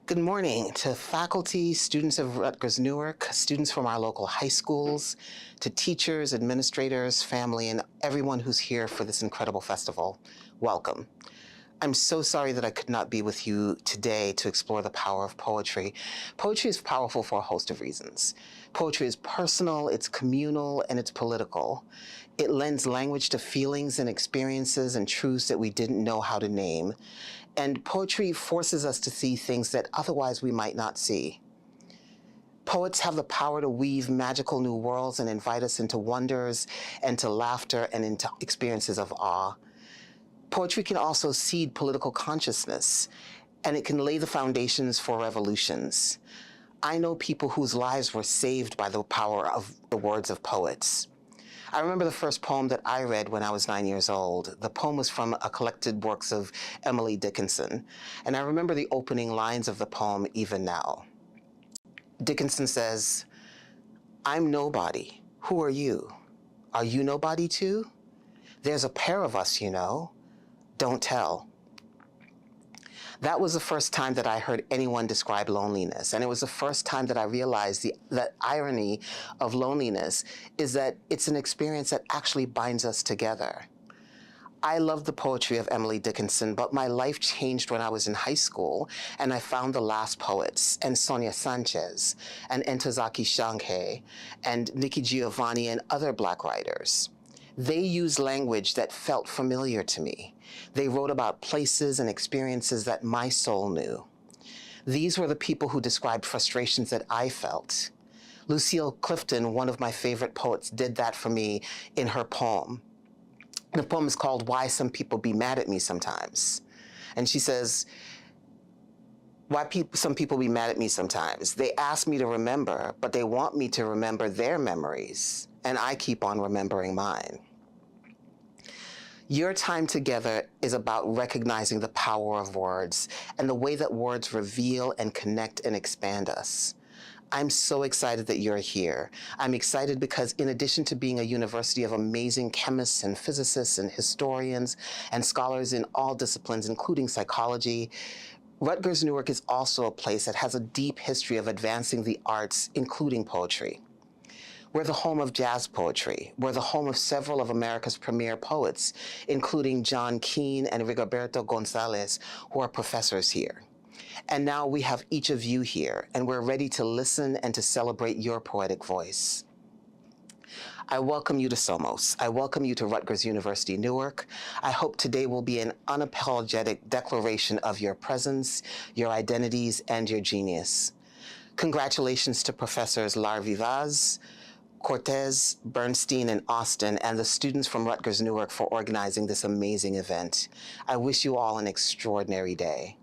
Good morning to faculty, students of Rutgers Newark, students from our local high schools, to teachers, administrators, family, and everyone who's here for this incredible festival. Welcome. I'm so sorry that I could not be with you today to explore the power of poetry. Poetry is powerful for a host of reasons. Poetry is personal, it's communal, and it's political. It lends language to feelings and experiences and truths that we didn't know how to name. And poetry forces us to see things that otherwise we might not see. Poets have the power to weave magical new worlds and invite us into wonders and to laughter and into experiences of awe. Poetry can also seed political consciousness, and it can lay the foundations for revolutions. I know people whose lives were saved by the power of the words of poets. I remember the first poem that I read when I was 9 years old. The poem was from a collected works of Emily Dickinson, and I remember the opening lines of the poem even now. Dickinson says, "I'm nobody. Who are you? Are you nobody too? There's a pair of us, you know. Don't tell." That was the first time that I heard anyone describe loneliness. And it was the first time that I realized the irony of loneliness is that it's an experience that actually binds us together. I love the poetry of Emily Dickinson, but my life changed when I was in high school and I found the Last Poets and Sonia Sanchez and Ntozake Shange and Nikki Giovanni and other Black writers. They used language that felt familiar to me. They wrote about places and experiences that my soul knew. These were the people who described frustrations that I felt. Lucille Clifton, one of my favorite poets, did that for me in her poem. The poem is called "Why Some People Be Mad at Me Sometimes." And she says, some people be mad at me sometimes. They ask me to remember, but they want me to remember their memories, and I keep on remembering mine. Your time together is about recognizing the power of words and the way that words reveal and connect and expand us. I'm so excited that you're here. I'm excited because in addition to being a university of amazing chemists and physicists and historians and scholars in all disciplines, including psychology, Rutgers Newark is also a place that has a deep history of advancing the arts, including poetry. We're the home of jazz poetry. We're the home of several of America's premier poets, including John Keane and Rigoberto Gonzalez, who are professors here. And now we have each of you here, and we're ready to listen and to celebrate your poetic voice. I welcome you to Somos. I welcome you to Rutgers University, Newark. I hope today will be an unapologetic declaration of your presence, your identities, and your genius. Congratulations to Professors Lar Vivaz, Cortez, Bernstein, and Austin, and the students from Rutgers Newark for organizing this amazing event. I wish you all an extraordinary day.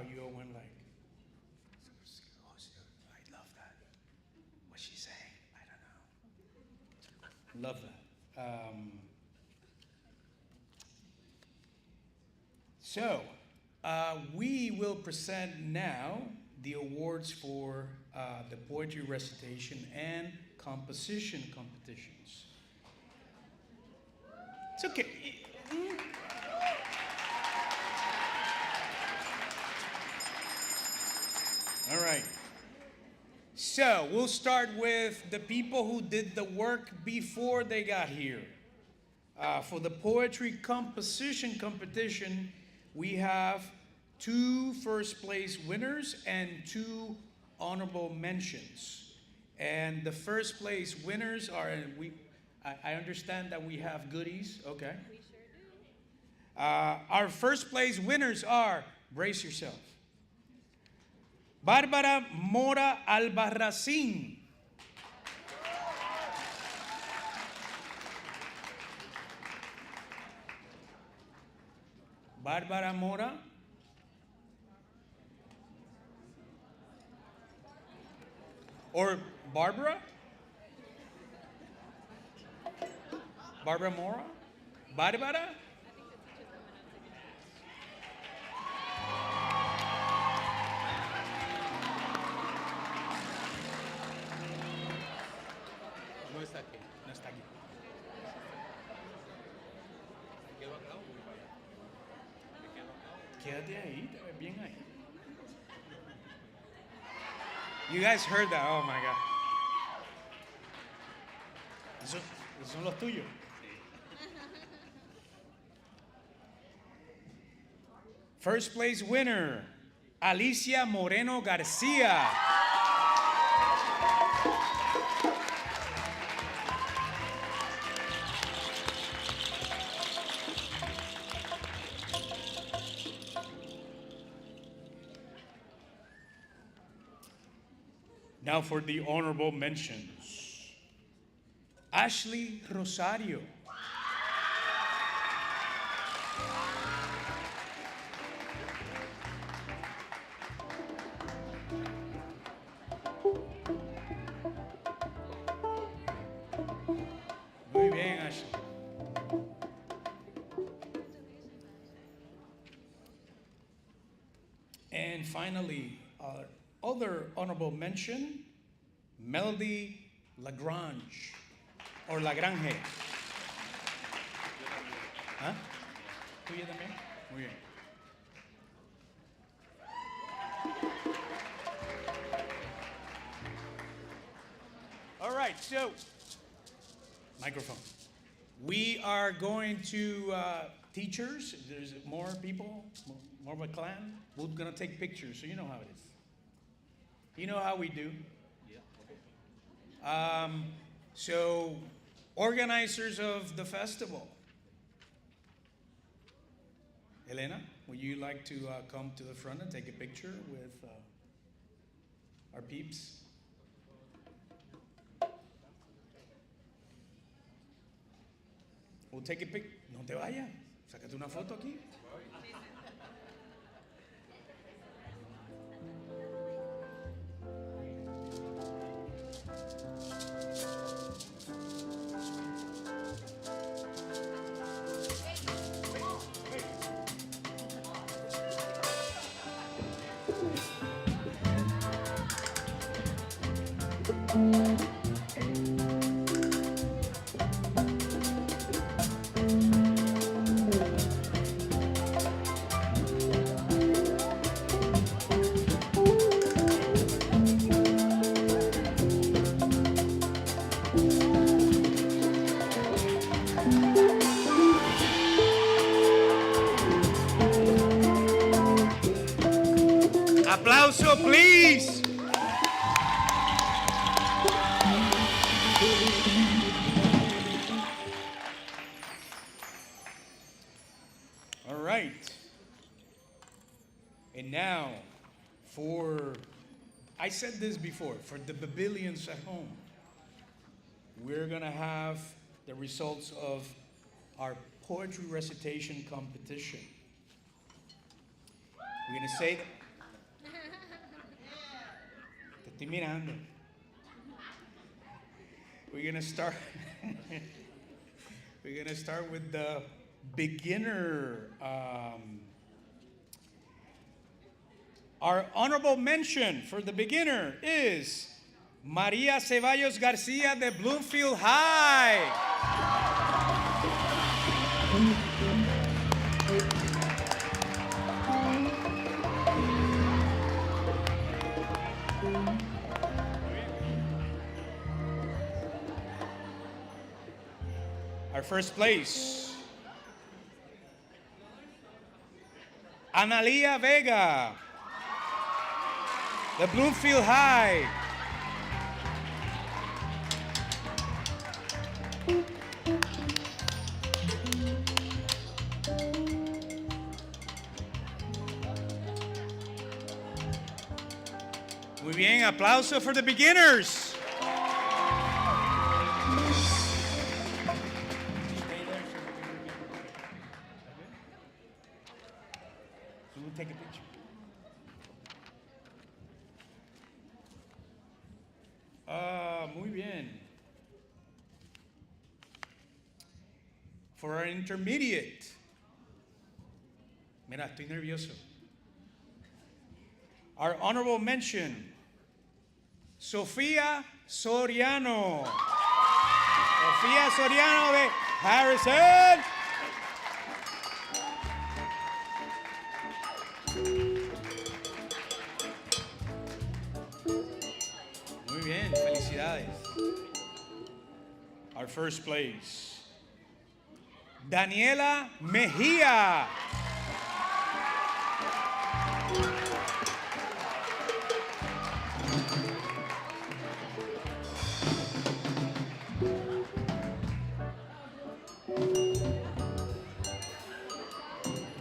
how you all went like, I love that. What's she saying? I don't know. Love that. So, we will present now the awards for the poetry recitation and composition competitions. It's okay. All right. So, we'll start with the people who did the work before they got here. For the poetry composition competition, we have 2 first place winners and 2 honorable mentions. And the first place winners are, I understand that we have goodies, okay? We sure do. Our first place winners are, brace yourself, Bárbara Mora Albarracín. Bárbara Mora. Or Barbara? Barbara Mora? Bárbara? No está aquí. No está aquí. Quédate ahí, te ves bien ahí. You guys heard that? Oh my God. Esos son los tuyos. First place winner, Alicia Moreno Garcia. Now for the honorable mentions. Ashley Rosario. Muy bien, Ashley. And finally, our other honorable mention, Melody Lagrange, or Lagrange. ¿Ah? ¿Tuya también? Muy bien. All right, so, microphone. We are going to, teachers, there's more people, more of a clan. We're gonna take pictures, so you know how it is. You know how we do. So, organizers of the festival. Elena, would you like to come to the front and take a picture with our peeps? We'll take a pic. No te vayas. Sácate una foto aquí. Aplauso, please. All right. And now, I said this before, for the Babyllians at home, we're going to have the results of our poetry recitation competition. We're going to say that. estoy mirando. We're gonna start. We're gonna start with the beginner. Our honorable mention for the beginner is Maria Ceballos Garcia de Bloomfield High. Our first place, Analia Vega, the Bloomfield High. Muy bien, aplauso for the beginners. Take a picture. Muy bien. For our intermediate. Mira, estoy nervioso. Our honorable mention, Sofía Soriano. Sofía Soriano de Harrison. Muy bien, felicidades. Our first place, Daniela Mejía.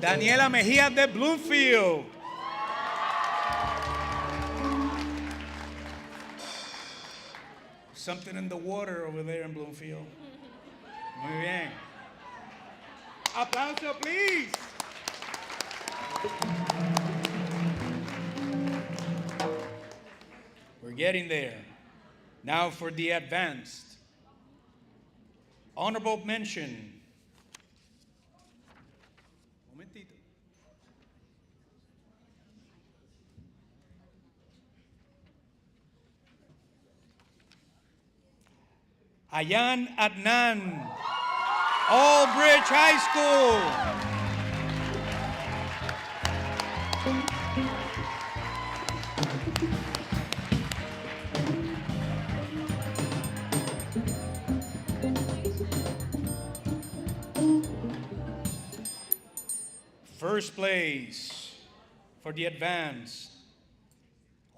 Daniela Mejía de Bloomfield. Something in the water over there in Bloomfield. Muy bien. Aplauso, please. We're getting there. Now for the advanced. Honorable mention. Momentito. Ayan Adnan, Old Bridge High School. First place for the advance,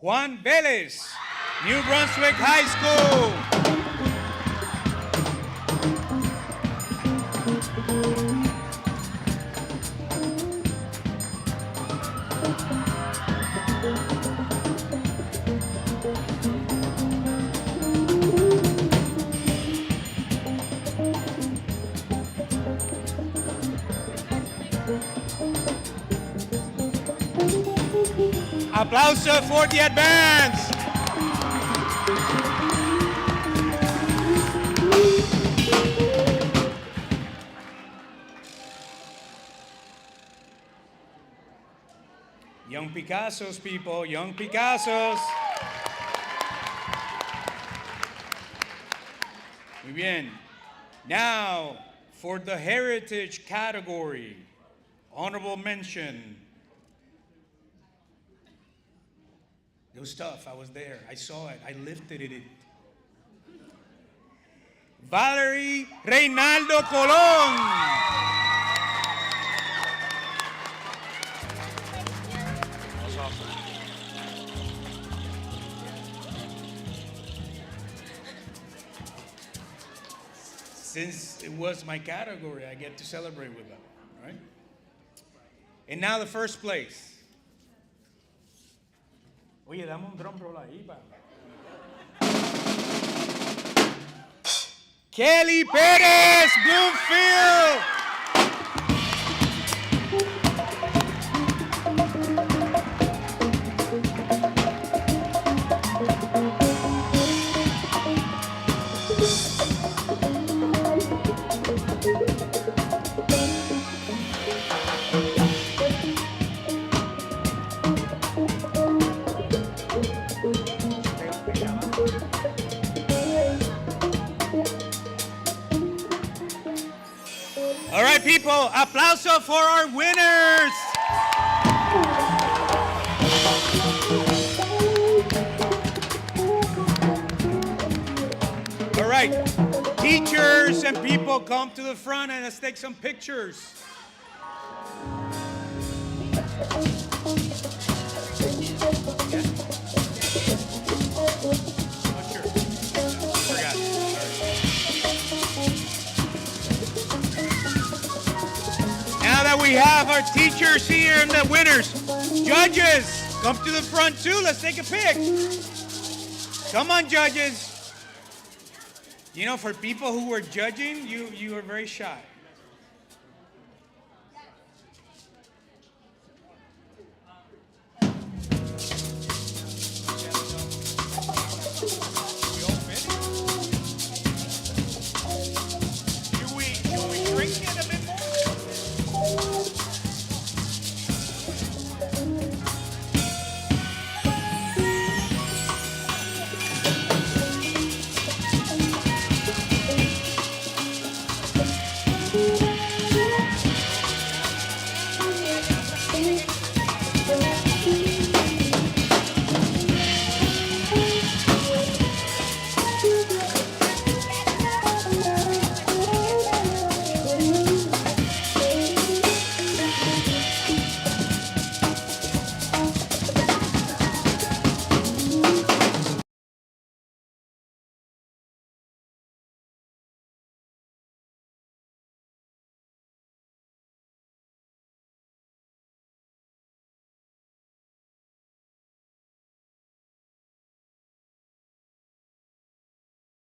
Juan Vélez, New Brunswick High School. Aplauso for the advance. Young Picassos, people, young Picassos. Muy bien. Now, for the heritage category, honorable mention. It was tough. I was there. I saw it. I lifted it. Valerie Reynaldo Colón. Since it was my category, I get to celebrate with them, right? And now the first place. Oye, dame un drum roll ahí, pa. Kelly Pérez, Bloomfield. right, people, aplauso for our winners. All right, teachers and people, come to the front and let's take some pictures. Now that we have our teachers here and the winners, judges, come to the front too. Let's take a pic. Come on, judges. You know, for people who were judging, you were very shy.